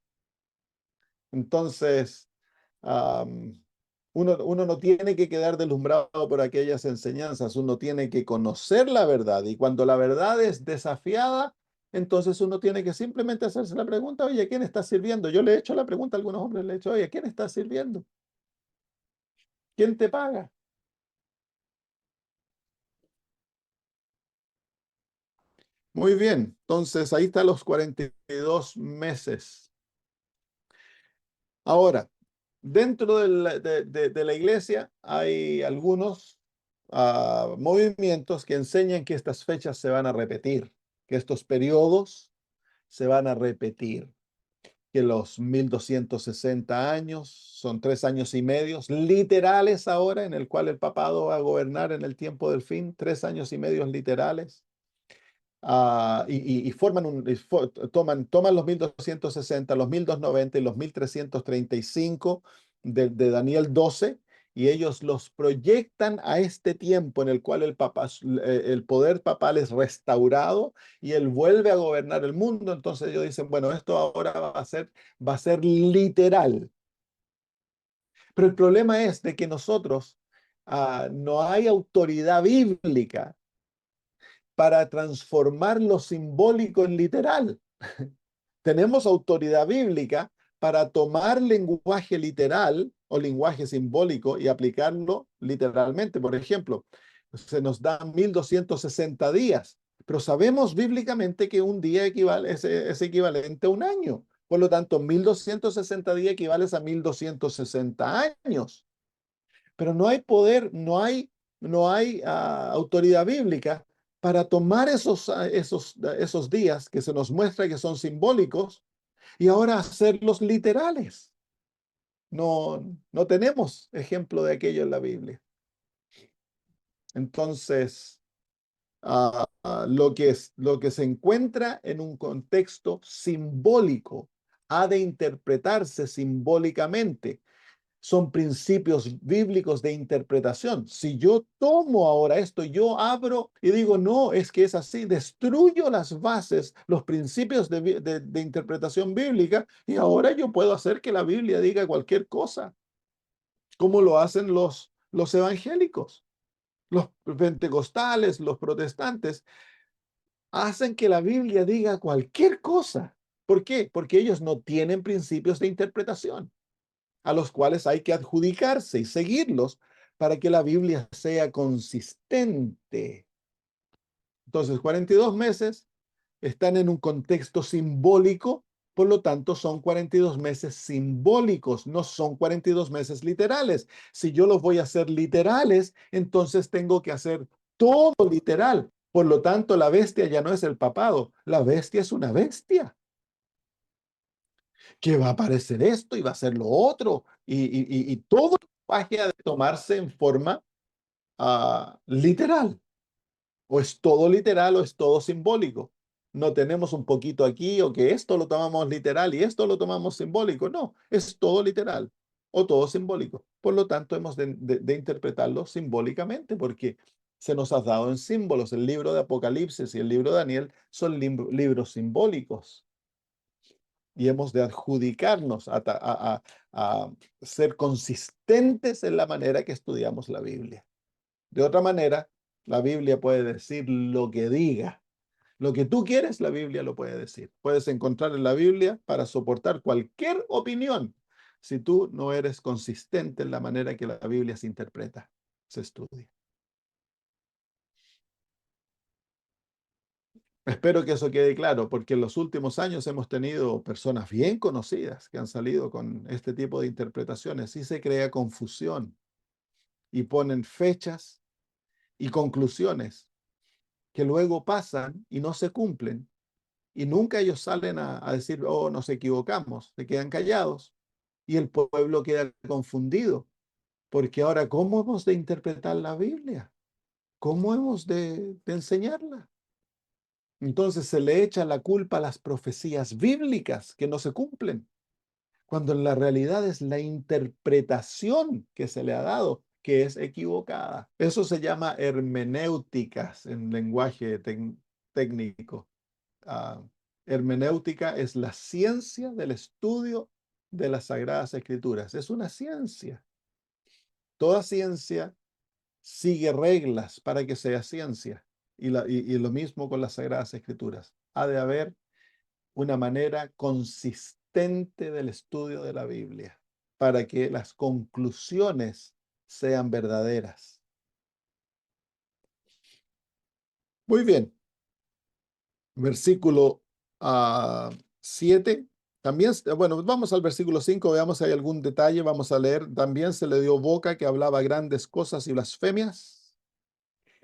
Entonces, uno no tiene que quedar deslumbrado por aquellas enseñanzas, uno tiene que conocer la verdad y cuando la verdad es desafiada, entonces uno tiene que simplemente hacerse la pregunta, oye, ¿a quién estás sirviendo? Yo le he hecho la pregunta a algunos hombres, le he dicho, oye, ¿a quién estás sirviendo? ¿Quién te paga? Muy bien, entonces ahí están los 42 meses. Ahora, dentro de la iglesia hay algunos movimientos que enseñan que estas fechas se van a repetir, que estos periodos se van a repetir, que los 1260 años son 3 años y medio, literales ahora, en el cual el papado va a gobernar en el tiempo del fin, 3 años y medio literales. Y forman toman los 1260, los 1290 y los 1335 de Daniel 12 y ellos los proyectan a este tiempo en el cual el poder papal es restaurado y él vuelve a gobernar el mundo. Entonces ellos dicen, bueno, esto ahora va a ser literal. Pero el problema es de que nosotros no hay autoridad bíblica para transformar lo simbólico en literal. Tenemos autoridad bíblica para tomar lenguaje literal o lenguaje simbólico y aplicarlo literalmente. Por ejemplo, se nos dan 1260 días, pero sabemos bíblicamente que un día es equivalente a un año. Por lo tanto, 1260 días equivale a 1260 años. Pero no hay poder, no hay autoridad bíblica para tomar esos días que se nos muestra que son simbólicos y ahora hacerlos literales. No tenemos ejemplo de aquello en la Biblia. Entonces, lo que se encuentra en un contexto simbólico ha de interpretarse simbólicamente. Son principios bíblicos de interpretación. Si yo tomo ahora esto, yo abro y digo, no, es que es así, destruyo las bases, los principios de interpretación bíblica y ahora yo puedo hacer que la Biblia diga cualquier cosa, como lo hacen los evangélicos, los pentecostales, los protestantes, hacen que la Biblia diga cualquier cosa. ¿Por qué? Porque ellos no tienen principios de interpretación a los cuales hay que adjudicarse y seguirlos para que la Biblia sea consistente. Entonces, 42 meses están en un contexto simbólico, por lo tanto son 42 meses simbólicos, no son 42 meses literales. Si yo los voy a hacer literales, entonces tengo que hacer todo literal. Por lo tanto, la bestia ya no es el papado, la bestia es una bestia que va a aparecer esto y va a ser lo otro, y todo va a tomarse en forma literal. O es todo literal o es todo simbólico. No tenemos un poquito aquí o que esto lo tomamos literal y esto lo tomamos simbólico. No, es todo literal o todo simbólico. Por lo tanto, hemos de interpretarlo simbólicamente porque se nos ha dado en símbolos. El libro de Apocalipsis y el libro de Daniel son libros simbólicos y hemos de adjudicarnos a ser consistentes en la manera que estudiamos la Biblia. De otra manera, la Biblia puede decir lo que diga. Lo que tú quieres, la Biblia lo puede decir. Puedes encontrar en la Biblia para soportar cualquier opinión si tú no eres consistente en la manera que la Biblia se interpreta, se estudia. Espero que eso quede claro, porque en los últimos años hemos tenido personas bien conocidas que han salido con este tipo de interpretaciones y se crea confusión y ponen fechas y conclusiones que luego pasan y no se cumplen. Y nunca ellos salen a decir, oh, nos equivocamos, se quedan callados y el pueblo queda confundido, porque ahora, ¿cómo hemos de interpretar la Biblia? ¿Cómo hemos de enseñarla? Entonces se le echa la culpa a las profecías bíblicas que no se cumplen, cuando en la realidad es la interpretación que se le ha dado que es equivocada. Eso se llama hermenéuticas en lenguaje técnico. Ah, hermenéutica es la ciencia del estudio de las Sagradas Escrituras. Es una ciencia. Toda ciencia sigue reglas para que sea ciencia. Y lo mismo con las Sagradas Escrituras. Ha de haber una manera consistente del estudio de la Biblia para que las conclusiones sean verdaderas. Muy bien. Versículo 7. También, bueno, vamos al versículo 5, veamos si hay algún detalle. Vamos a leer. También se le dio boca que hablaba grandes cosas y blasfemias,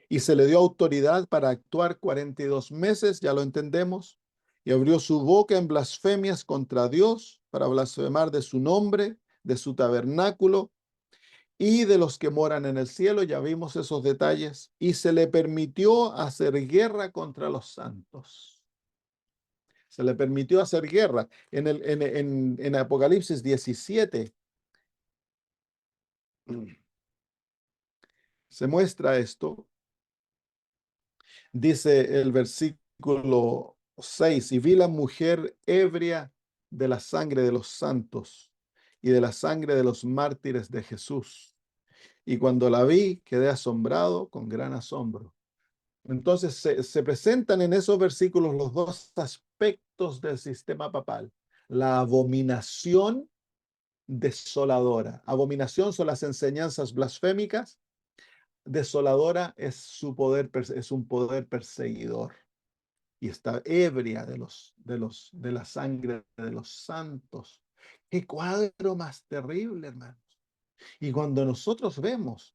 y se le dio autoridad para actuar 42 meses, ya lo entendemos, y abrió su boca en blasfemias contra Dios para blasfemar de su nombre, de su tabernáculo y de los que moran en el cielo. Ya vimos esos detalles. Y se le permitió hacer guerra contra los santos. Se le permitió hacer guerra. En Apocalipsis 17 se muestra esto. Dice el versículo 6, y vi la mujer ebria de la sangre de los santos y de la sangre de los mártires de Jesús. Y cuando la vi, quedé asombrado con gran asombro. Entonces se presentan en esos versículos los dos aspectos del sistema papal. La abominación desoladora. Abominación son las enseñanzas blasfémicas. Desoladora es su poder, es un poder perseguidor. Y está ebria de la sangre de los santos. Qué cuadro más terrible, hermanos. Y cuando nosotros vemos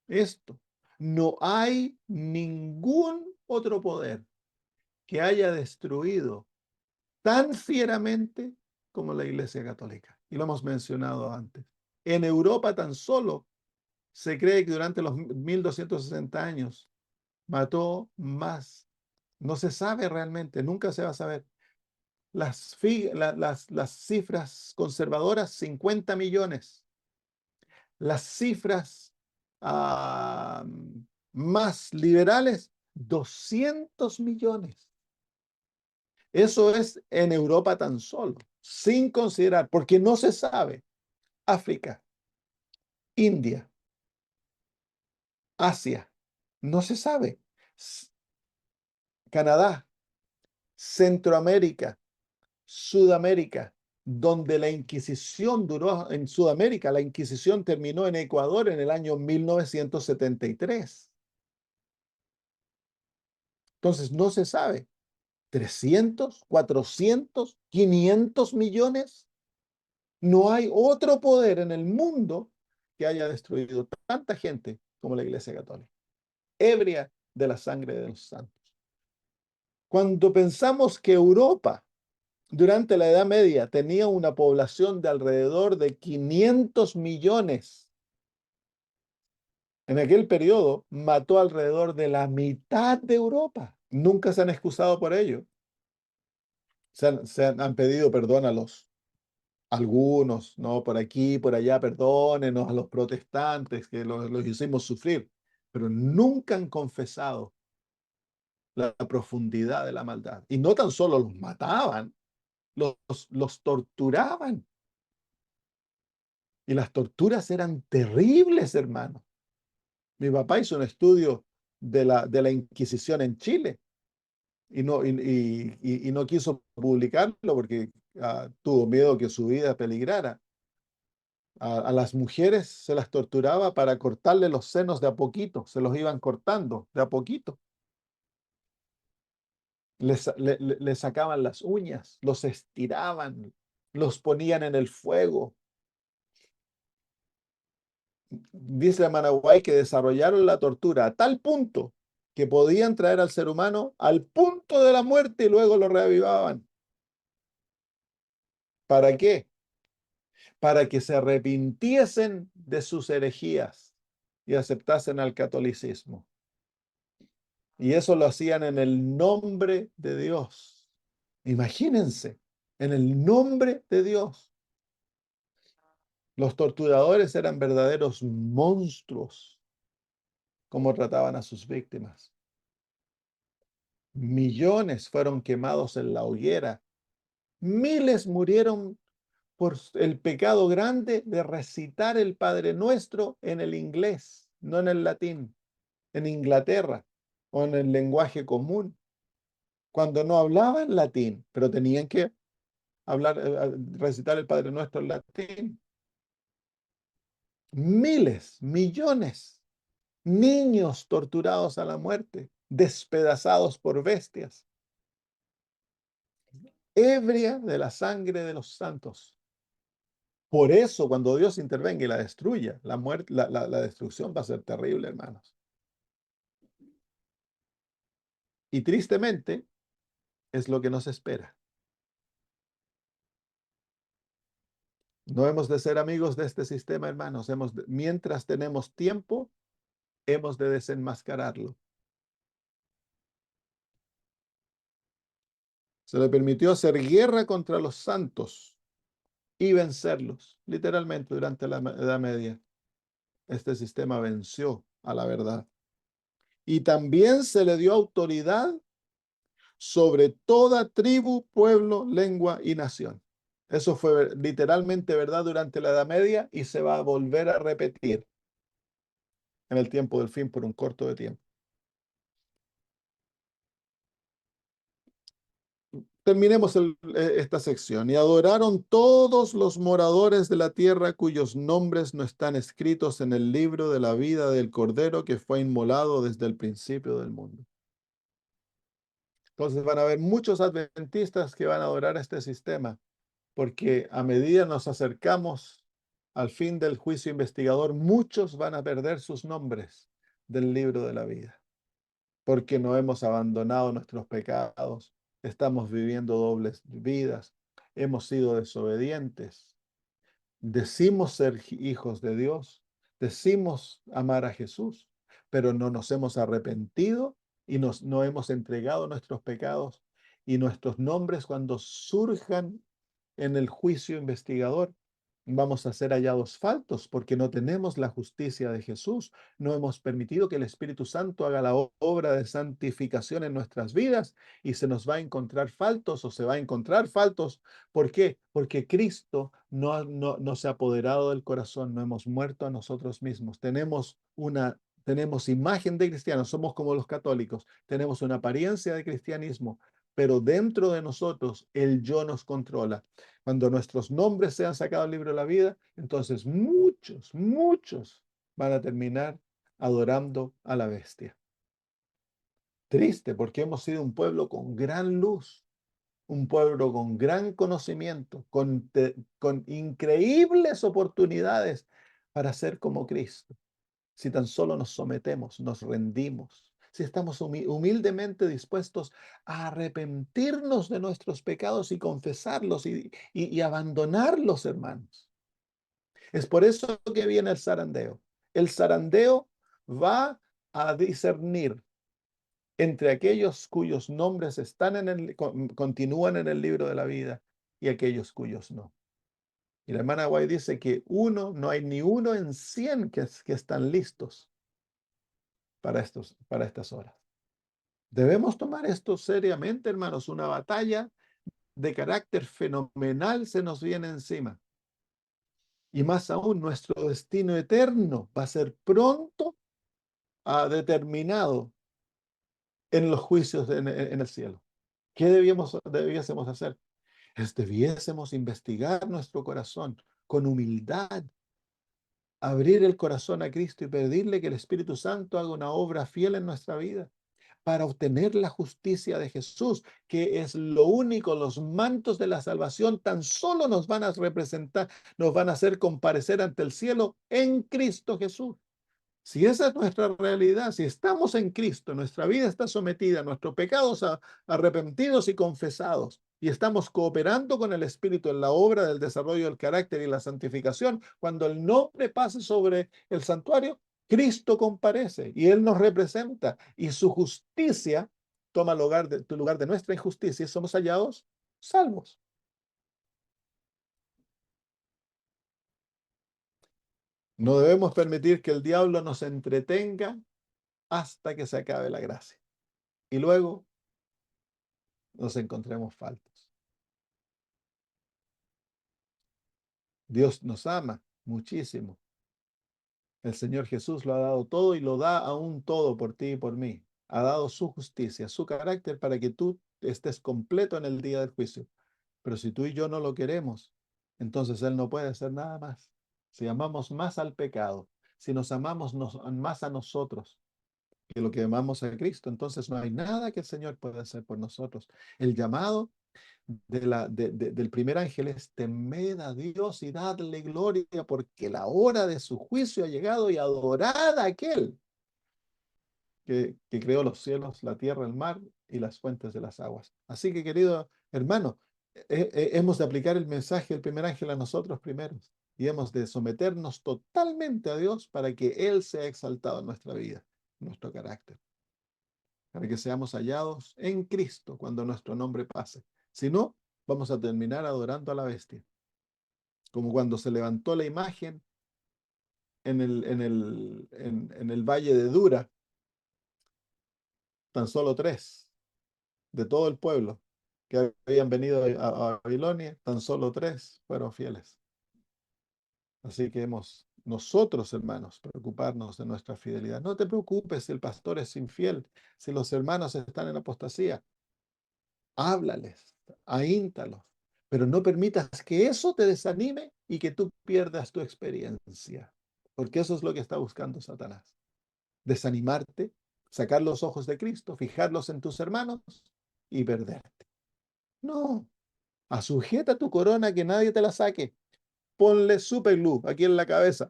esto, no hay ningún otro poder que haya destruido tan fieramente como la Iglesia Católica. Y lo hemos mencionado antes. En Europa tan solo se cree que durante los 1260 años mató más. No se sabe realmente, nunca se va a saber. Las cifras conservadoras, 50 millones. Las cifras ah, más liberales, 200 millones. Eso es en Europa tan solo, sin considerar, porque no se sabe, África, India, Asia, no se sabe, Canadá, Centroamérica, Sudamérica, donde la Inquisición duró en Sudamérica, la Inquisición terminó en Ecuador en el año 1973. Entonces no se sabe, 300, 400, 500 millones. No hay otro poder en el mundo que haya destruido tanta gente como la Iglesia Católica, ebria de la sangre de los santos. Cuando pensamos que Europa durante la Edad Media tenía una población de alrededor de 500 millones, en aquel periodo mató alrededor de la mitad de Europa. Nunca se han excusado por ello. Han pedido perdón a algunos, ¿no? Por aquí, por allá, perdónenos a los protestantes que los hicimos sufrir, pero nunca han confesado la profundidad de la maldad. Y no tan solo los mataban, los, los torturaban. Y las torturas eran terribles, hermano. Mi papá hizo un estudio de la Inquisición en Chile y no quiso publicarlo porque tuvo miedo que su vida peligrara. A las mujeres se las torturaba para cortarle los senos de a poquito, se los iban cortando de a poquito. Le sacaban las uñas, los estiraban, los ponían en el fuego. Dice la Managuay que desarrollaron la tortura a tal punto que podían traer al ser humano al punto de la muerte y luego lo reavivaban. ¿Para qué? Para que se arrepintiesen de sus herejías y aceptasen al catolicismo. Y eso lo hacían en el nombre de Dios. Imagínense, en el nombre de Dios. Los torturadores eran verdaderos monstruos como trataban a sus víctimas. Millones fueron quemados en la hoguera. Miles murieron por el pecado grande de recitar el Padre Nuestro en el inglés, no en el latín, en Inglaterra o en el lenguaje común, cuando no hablaban latín, pero tenían que hablar, recitar el Padre Nuestro en latín. Miles, millones, niños torturados a la muerte, despedazados por bestias, ebria de la sangre de los santos. Por eso, cuando Dios intervenga y la destruya, la muerte, la destrucción va a ser terrible, hermanos. Y tristemente es lo que nos espera. No hemos de ser amigos de este sistema, hermanos. Mientras tenemos tiempo, hemos de desenmascararlo. Se le permitió hacer guerra contra los santos y vencerlos, literalmente, durante la Edad Media. Este sistema venció a la verdad. Y también se le dio autoridad sobre toda tribu, pueblo, lengua y nación. Eso fue literalmente verdad durante la Edad Media y se va a volver a repetir en el tiempo del fin por un corto de tiempo. Terminemos esta sección. Y adoraron todos los moradores de la tierra cuyos nombres no están escritos en el libro de la vida del Cordero que fue inmolado desde el principio del mundo. Entonces van a haber muchos adventistas que van a adorar este sistema, porque a medida nos acercamos al fin del juicio investigador, muchos van a perder sus nombres del libro de la vida, porque no hemos abandonado nuestros pecados, estamos viviendo dobles vidas, hemos sido desobedientes, decimos ser hijos de Dios, decimos amar a Jesús, pero no nos hemos arrepentido y no hemos entregado nuestros pecados y nuestros nombres cuando surjan en el juicio investigador. Vamos a ser hallados faltos porque no tenemos la justicia de Jesús. No hemos permitido que el Espíritu Santo haga la obra de santificación en nuestras vidas y se nos va a encontrar faltos o se va a encontrar faltos. ¿Por qué? Porque Cristo no se ha apoderado del corazón, no hemos muerto a nosotros mismos. Tenemos imagen de cristianos, somos como los católicos, tenemos una apariencia de cristianismo, pero dentro de nosotros el yo nos controla. Cuando nuestros nombres sean sacados del libro de la vida, entonces muchos van a terminar adorando a la bestia. Triste, porque hemos sido un pueblo con gran luz, un pueblo con gran conocimiento, con increíbles oportunidades para ser como Cristo. Si tan solo nos sometemos, nos rendimos, si estamos humildemente dispuestos a arrepentirnos de nuestros pecados y confesarlos y abandonarlos, hermanos. Es por eso que viene el zarandeo. El zarandeo va a discernir entre aquellos cuyos nombres continúan en el libro de la vida y aquellos cuyos no. Y la hermana White dice que no hay ni uno en 100 que están listos para estas horas. Debemos tomar esto seriamente, hermanos. Una batalla de carácter fenomenal se nos viene encima. Y más aún, nuestro destino eterno va a ser pronto determinado en los juicios en el cielo. ¿Qué debiésemos hacer? Debiésemos investigar nuestro corazón con humildad, abrir el corazón a Cristo y pedirle que el Espíritu Santo haga una obra fiel en nuestra vida para obtener la justicia de Jesús, que es lo único. Los mantos de la salvación tan solo nos van a representar, nos van a hacer comparecer ante el cielo en Cristo Jesús. Si esa es nuestra realidad, si estamos en Cristo, nuestra vida está sometida a nuestros pecados arrepentidos y confesados, y estamos cooperando con el Espíritu en la obra del desarrollo del carácter y la santificación, cuando el nombre pase sobre el santuario, Cristo comparece y Él nos representa, y su justicia toma lugar de nuestra injusticia, y somos hallados salvos. No debemos permitir que el diablo nos entretenga hasta que se acabe la gracia y luego nos encontremos faltos. Dios nos ama muchísimo. El Señor Jesús lo ha dado todo y lo da aún todo por ti y por mí. Ha dado su justicia, su carácter para que tú estés completo en el día del juicio. Pero si tú y yo no lo queremos, entonces Él no puede hacer nada más. Si amamos más al pecado, si nos amamos más a nosotros que lo que amamos a Cristo, entonces no hay nada que el Señor pueda hacer por nosotros. El llamado del primer ángel es: temed a Dios y dadle gloria, porque la hora de su juicio ha llegado, y adorad a aquel que creó los cielos, la tierra, el mar y las fuentes de las aguas. Así que, querido hermano, hemos de aplicar el mensaje del primer ángel a nosotros primeros, y hemos de someternos totalmente a Dios para que Él sea exaltado en nuestra vida, en nuestro carácter, para que seamos hallados en Cristo cuando nuestro nombre pase. Si no, vamos a terminar adorando a la bestia, como cuando se levantó la imagen en el valle de Dura, tan solo 3 de todo el pueblo que habían venido a Babilonia, tan solo 3 fueron fieles. Así que nosotros, hermanos, preocuparnos de nuestra fidelidad. No te preocupes si el pastor es infiel, si los hermanos están en apostasía. Háblales, ahíntalos, pero no permitas que eso te desanime y que tú pierdas tu experiencia, porque eso es lo que está buscando Satanás: desanimarte, sacar los ojos de Cristo, fijarlos en tus hermanos y perderte. No, asujeta tu corona, que nadie te la saque. Ponle superglue aquí en la cabeza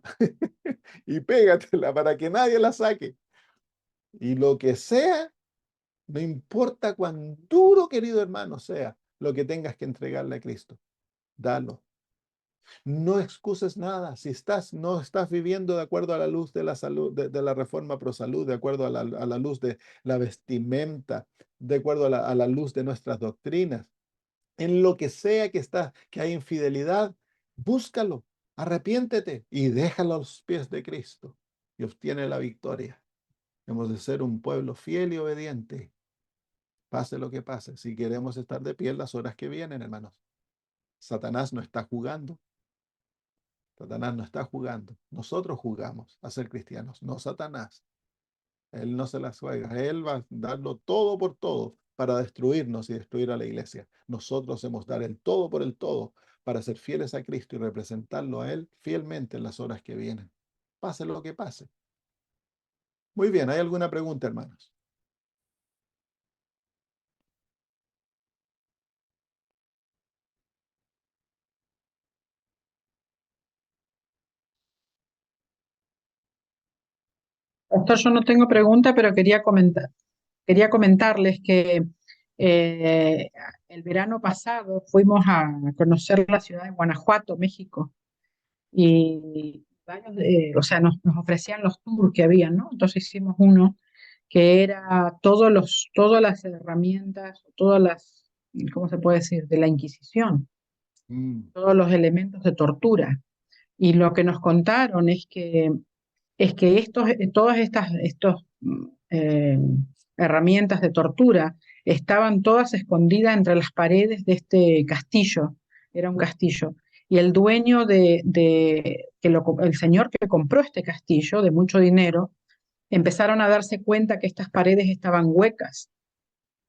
y pégatela para que nadie la saque. Y lo que sea, no importa cuán duro, querido hermano, sea lo que tengas que entregarle a Cristo, dalo. No excuses nada. Si no estás viviendo de acuerdo a la luz de la salud, de la reforma pro salud, de acuerdo a la luz de la vestimenta, de acuerdo a la luz de nuestras doctrinas, en lo que sea que hay infidelidad, búscalo, arrepiéntete y déjalo a los pies de Cristo y obtiene la victoria. Hemos de ser un pueblo fiel y obediente, pase lo que pase, si queremos estar de pie en las horas que vienen, hermanos. Satanás no está jugando. Satanás no está jugando. Nosotros jugamos a ser cristianos, no Satanás. Él no se las juega. Él va a darlo todo por todo para destruirnos y destruir a la iglesia. Nosotros hemos de dar el todo por el todo para ser fieles a Cristo y representarlo a Él fielmente en las horas que vienen. Pase lo que pase. Muy bien, ¿hay alguna pregunta, hermanos? Pastor, yo no tengo pregunta, pero quería comentarles que eh, el verano pasado fuimos a conocer la ciudad de Guanajuato, México, y o sea, nos ofrecían los tours que habían, ¿no? Entonces hicimos uno que era todas las herramientas, ¿cómo se puede decir?, de la Inquisición, Mm, todos los elementos de tortura. Y lo que nos contaron es que todas estas herramientas de tortura estaban todas escondidas entre las paredes de este castillo. Era un castillo. Y el dueño el señor que compró este castillo de mucho dinero, empezaron a darse cuenta que estas paredes estaban huecas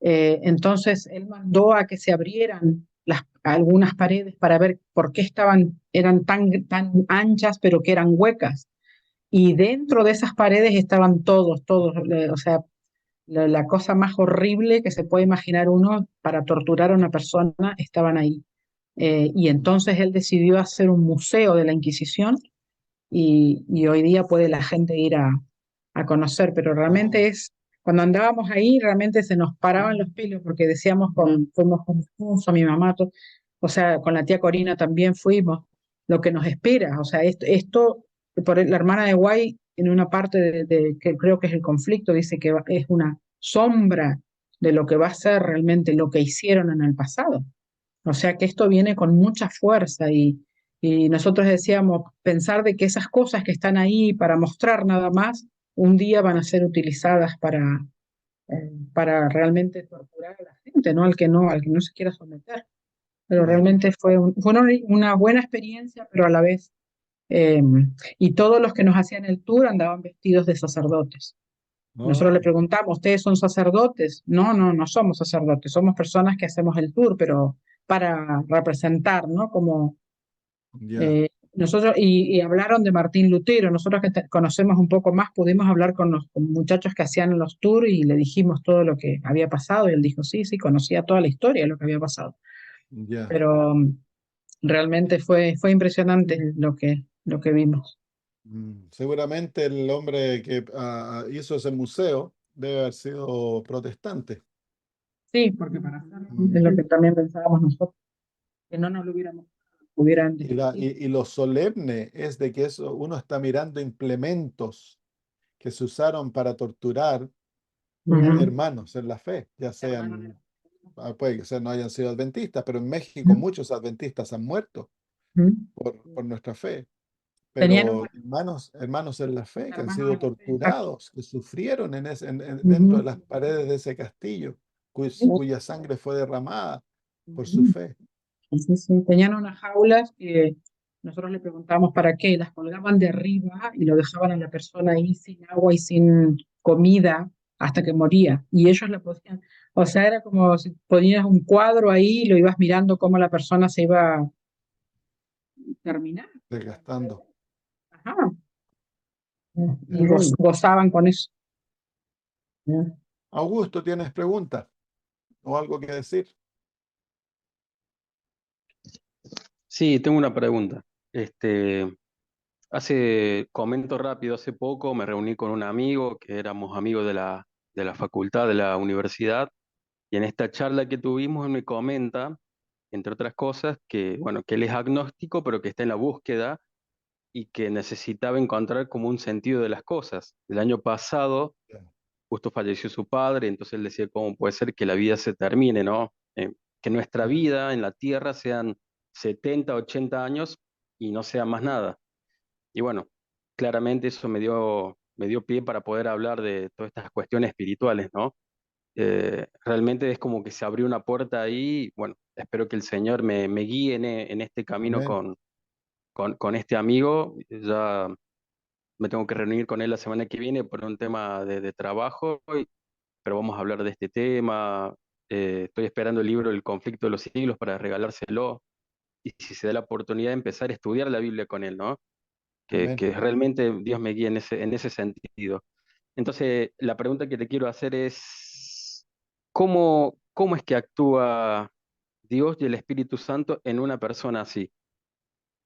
Entonces él mandó a que se abrieran algunas paredes para ver por qué eran tan anchas, pero que eran huecas. Y dentro de esas paredes estaban todos, o sea, la cosa más horrible que se puede imaginar uno para torturar a una persona, estaban ahí. Y entonces él decidió hacer un museo de la Inquisición y hoy día puede la gente ir a conocer, pero Wow. realmente cuando andábamos ahí, realmente se nos paraban los pelos porque decíamos, fuimos con mi esposo, mi mamá, o sea, con la tía Corina también fuimos, lo que nos espera, o sea, la hermana de Guay, en una parte que creo que es el conflicto, dice que es una sombra de lo que va a ser realmente lo que hicieron en el pasado. O sea que esto viene con mucha fuerza y nosotros decíamos, pensar de que esas cosas que están ahí para mostrar nada más, un día van a ser utilizadas para realmente torturar a la gente, ¿no? Al que no se quiera someter. Pero Ya. realmente fue una buena experiencia, pero a la vez, eh, y todos los que nos hacían el tour andaban vestidos de sacerdotes. Nosotros le Oh, preguntamos, ¿ustedes son sacerdotes? No, no, no somos sacerdotes, somos personas que hacemos el tour, pero para representar, ¿no? Como ya. nosotros, y hablaron de Martín Lutero, nosotros que conocemos un poco más, pudimos hablar con muchachos que hacían los tours y le dijimos todo lo que había pasado, y él dijo, sí, sí, conocía toda la historia de lo que había pasado, Ya. pero realmente fue impresionante lo que vimos. Seguramente el hombre que hizo ese museo debe haber sido protestante. Sí, porque para hacerlo es Mm. lo que también pensábamos nosotros, que no nos lo hubieran Y lo solemne es de que eso, uno está mirando implementos que se usaron para torturar Ujú, hermanos en la fe, ya hermanos sean, puede que no hayan sido adventistas, pero en México ujú, muchos adventistas han muerto ujú. por nuestra fe. Tenían Pero hermanos en la fe que han hermanos sido en la fe, exacto. torturados, que sufrieron dentro de Ujú, las paredes de ese castillo, cuya sangre fue derramada por su ujú. fe. Sí, sí, tenían unas jaulas que nosotros le preguntábamos para qué, las colgaban de arriba y lo dejaban a la persona ahí sin agua y sin comida hasta que moría. Y ellos le podían, o sea, era como si ponías un cuadro ahí y lo ibas mirando cómo la persona se iba a terminar. Desgastando. Ajá. Y Ya. gozaban con eso. Augusto, ¿tienes preguntas o algo que decir? Sí, tengo una pregunta. Este, comento rápido, hace poco me reuní con un amigo que éramos amigos de la facultad, de la universidad, y en esta charla que tuvimos él me comenta, entre otras cosas, que, bueno, que él es agnóstico, pero que está en la búsqueda y que necesitaba encontrar como un sentido de las cosas. El año pasado Ya. justo falleció su padre, entonces él decía, ¿cómo puede ser que la vida se termine, ¿no? Que nuestra Ya. vida en la Tierra sean 70, 80 años y no sea más nada. Y bueno, claramente eso me dio pie para poder hablar de todas estas cuestiones espirituales, ¿no? Realmente es como que se abrió una puerta ahí. Bueno, espero que el Señor me guíe en este camino Amén. con este amigo. Ya me tengo que reunir con él la semana que viene por un tema de trabajo, pero vamos a hablar de este tema. Estoy esperando el libro El conflicto de los siglos para regalárselo y si se da la oportunidad de empezar a estudiar la Biblia con él, ¿no? Amén. Que realmente Dios me guíe en ese sentido. Entonces, la pregunta que te quiero hacer es, cómo es que actúa Dios y el Espíritu Santo en una persona así?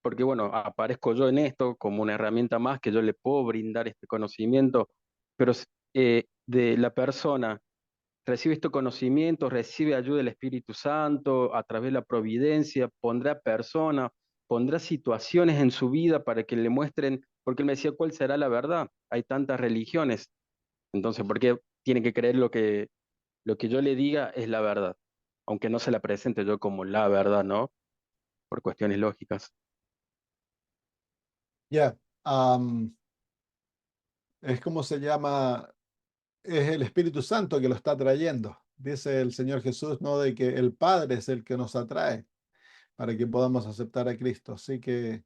Porque bueno, aparezco yo en esto como una herramienta más que yo le puedo brindar este conocimiento, pero de la persona recibe este conocimiento, recibe ayuda del Espíritu Santo a través de la providencia, pondrá personas, pondrá situaciones en su vida para que le muestren, porque él me decía, ¿cuál será la verdad? Hay tantas religiones, entonces, ¿por qué tiene que creer lo que yo le diga es la verdad? Aunque no se la presente yo como la verdad, ¿no? Por cuestiones lógicas. Ya. Es como se llama, es el Espíritu Santo que lo está trayendo. Dice el Señor Jesús, ¿no? De que el Padre es el que nos atrae para que podamos aceptar a Cristo. Así que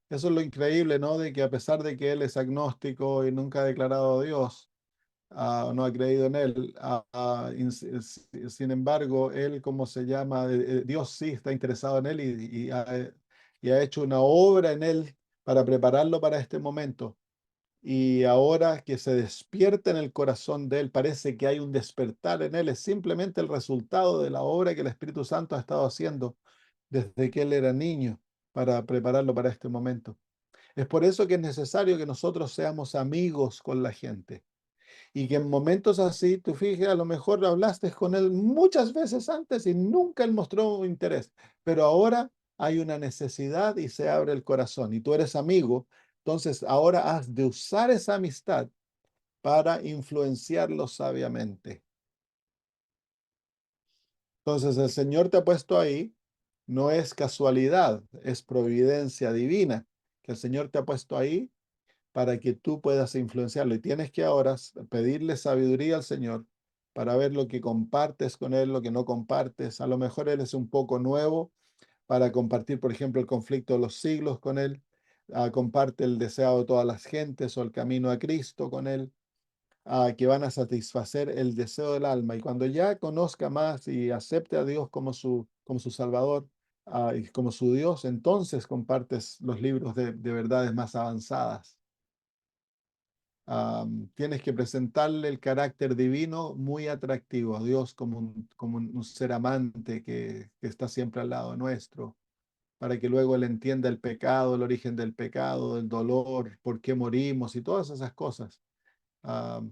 eso es lo increíble, ¿no? De que a pesar de que Él es agnóstico y nunca ha declarado a Dios, no ha creído en él. Sin embargo, él, ¿cómo se llama? Dios sí está interesado en él y ha hecho una obra en él para prepararlo para este momento. Y ahora que se despierta en el corazón de él, parece que hay un despertar en él, es simplemente el resultado de la obra que el Espíritu Santo ha estado haciendo desde que él era niño para prepararlo para este momento. Es por eso que es necesario que nosotros seamos amigos con la gente y que en momentos así, tú fíjate, a lo mejor hablaste con él muchas veces antes y nunca él mostró interés, pero ahora hay una necesidad y se abre el corazón y tú eres amigo, entonces ahora has de usar esa amistad para influenciarlo sabiamente. Entonces el Señor te ha puesto ahí, no es casualidad, es providencia divina, que el Señor te ha puesto ahí para que tú puedas influenciarlo. Y tienes que ahora pedirle sabiduría al Señor para ver lo que compartes con Él, lo que no compartes. A lo mejor Él es un poco nuevo para compartir, por ejemplo, el conflicto de los siglos con Él. Comparte el deseo de todas las gentes o el camino a Cristo con Él, que van a satisfacer el deseo del alma. Y cuando ya conozca más y acepte a Dios como su Salvador, y como su Dios, entonces compartes los libros de verdades más avanzadas. Tienes que presentarle el carácter divino muy atractivo a Dios como un ser amante que está siempre al lado nuestro, para que luego él entienda el pecado, el origen del pecado, el dolor, por qué morimos y todas esas cosas.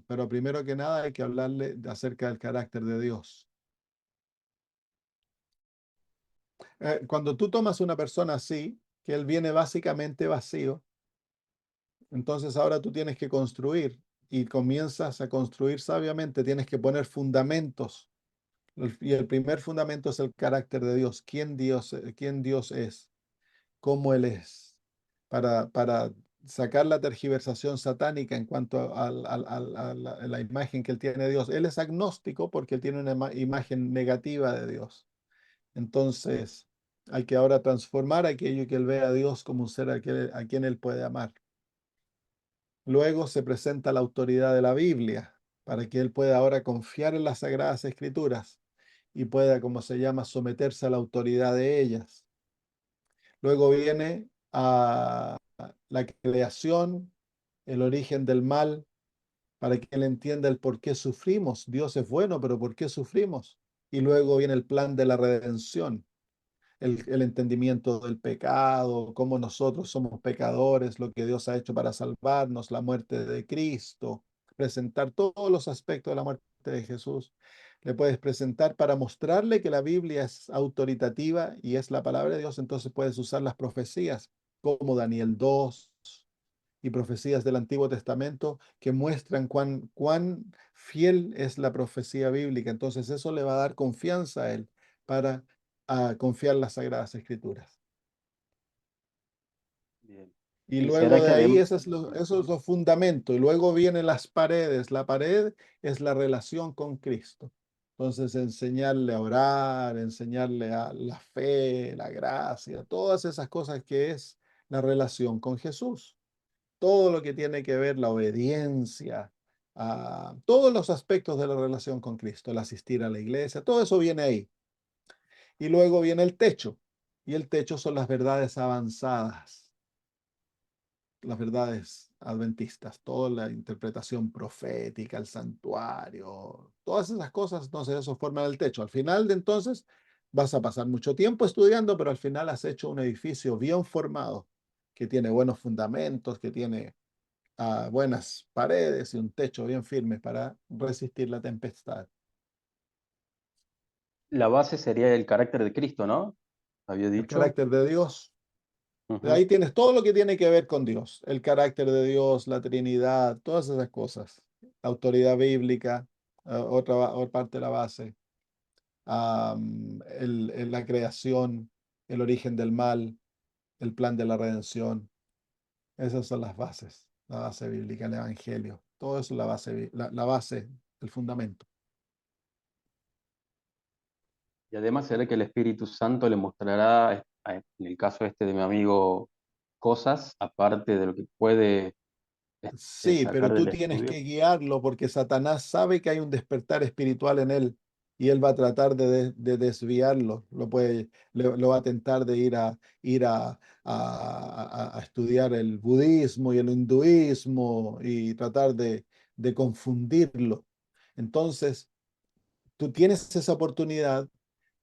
Pero primero que nada hay que hablarle acerca del carácter de Dios. Cuando tú tomas una persona así, que él viene básicamente vacío, entonces ahora tú tienes que construir y comienzas a construir sabiamente, tienes que poner fundamentos. Y el primer fundamento es el carácter de Dios, quién Dios es, cómo Él es, para sacar la tergiversación satánica en cuanto a la imagen que Él tiene de Dios. Él es agnóstico porque Él tiene una imagen negativa de Dios. Entonces, hay que ahora transformar aquello que Él ve a Dios como un ser a quien Él puede amar. Luego se presenta la autoridad de la Biblia para que él pueda ahora confiar en las Sagradas Escrituras y pueda, como se llama, someterse a la autoridad de ellas. Luego viene a la creación, el origen del mal, para que él entienda el por qué sufrimos. Dios es bueno, pero ¿por qué sufrimos? Y luego viene el plan de la redención, el entendimiento del pecado, cómo nosotros somos pecadores, lo que Dios ha hecho para salvarnos, la muerte de Cristo, presentar todos los aspectos de la muerte de Jesús. Le puedes presentar para mostrarle que la Biblia es autoritativa y es la palabra de Dios, entonces puedes usar las profecías como Daniel 2 y profecías del Antiguo Testamento que muestran cuán fiel es la profecía bíblica. Entonces eso le va a dar confianza a él para confiar en las Sagradas Escrituras. Bien. Y ¿Y luego será que de ahí, además, eso es lo fundamento. Y luego vienen las paredes. La pared es la relación con Cristo. Entonces, enseñarle a orar, enseñarle a la fe, la gracia, todas esas cosas que es la relación con Jesús. Todo lo que tiene que ver la obediencia, todos los aspectos de la relación con Cristo, el asistir a la iglesia, todo eso viene ahí. Y luego viene el techo. Y el techo son las verdades avanzadas, las verdades adventistas, toda la interpretación profética, el santuario, todas esas cosas, entonces eso forma el techo. Al final de entonces vas a pasar mucho tiempo estudiando, pero al final has hecho un edificio bien formado, que tiene buenos fundamentos, que tiene buenas paredes y un techo bien firme para resistir la tempestad. la base sería el carácter de Cristo, ¿no? Había El dicho. carácter de Dios. De Ujú. ahí tienes todo lo que tiene que ver con Dios, el carácter de Dios, la Trinidad, todas esas cosas. La autoridad bíblica, otra parte de la base, la creación, el origen del mal, el plan de la redención. Esas son las bases, la base bíblica, el evangelio. Todo eso es la base, el fundamento. Y además será que el Espíritu Santo le mostrará, en el caso este de mi amigo, cosas aparte de lo que puede Sí, pero sacar tú del tienes estudio. que guiarlo porque Satanás sabe que hay un despertar espiritual en él y él va a tratar de desviarlo. Lo va a tentar de ir a estudiar el budismo y el hinduismo y tratar de confundirlo. Entonces, tú tienes esa oportunidad,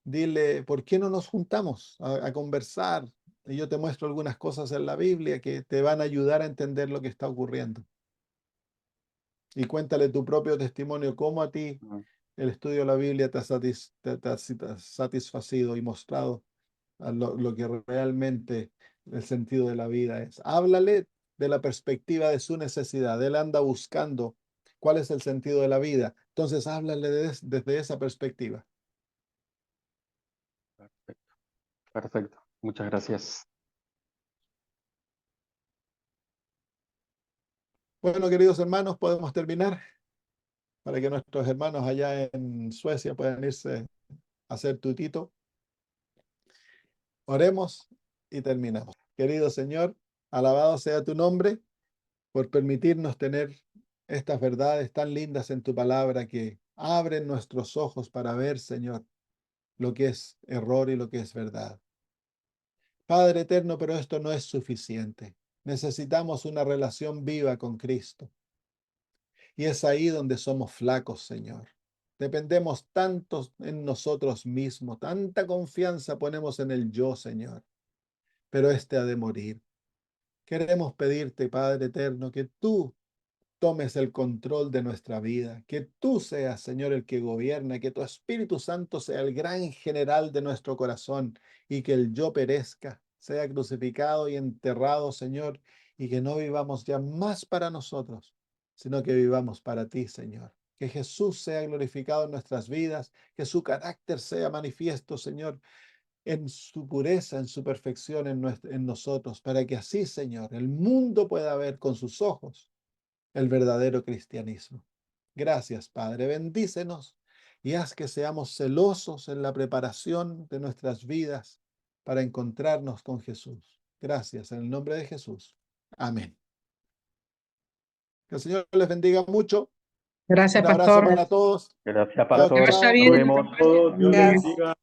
dile, ¿por qué no nos juntamos a conversar? Y yo te muestro algunas cosas en la Biblia que te van a ayudar a entender lo que está ocurriendo. Y cuéntale tu propio testimonio, cómo a ti Mm. el estudio de la Biblia te ha satisfacido y mostrado lo que realmente el sentido de la vida es. Háblale de la perspectiva de su necesidad. Él anda buscando cuál es el sentido de la vida. Entonces, háblale desde esa perspectiva. Perfecto, perfecto. Muchas gracias. Bueno, queridos hermanos, podemos terminar para que nuestros hermanos allá en Suecia puedan irse a hacer tutito. Oremos y terminamos. Querido Señor, alabado sea tu nombre por permitirnos tener estas verdades tan lindas en tu palabra que abren nuestros ojos para ver, Señor, lo que es error y lo que es verdad. Padre eterno, pero esto no es suficiente. Necesitamos una relación viva con Cristo. Y es ahí donde somos flacos, Señor. Dependemos tanto en nosotros mismos, tanta confianza ponemos en el yo, Señor, pero este ha de morir. Queremos pedirte, Padre eterno, que tú tomes el control de nuestra vida, que tú seas, Señor, el que gobierna, que tu Espíritu Santo sea el gran general de nuestro corazón y que el yo perezca, sea crucificado y enterrado, Señor, y que no vivamos ya más para nosotros, sino que vivamos para ti, Señor. Que Jesús sea glorificado en nuestras vidas, que su carácter sea manifiesto, Señor, en su pureza, en su perfección en nosotros, para que así, Señor, el mundo pueda ver con sus ojos el verdadero cristianismo. Gracias, Padre. Bendícenos y haz que seamos celosos en la preparación de nuestras vidas para encontrarnos con Jesús. Gracias, en el nombre de Jesús. Amén. Que el Señor les bendiga mucho. Gracias, Un abrazo pastor. para todos. Gracias, Chao, Que pastor. vaya chao. Nos bien. vemos. Dios les Gracias. bendiga.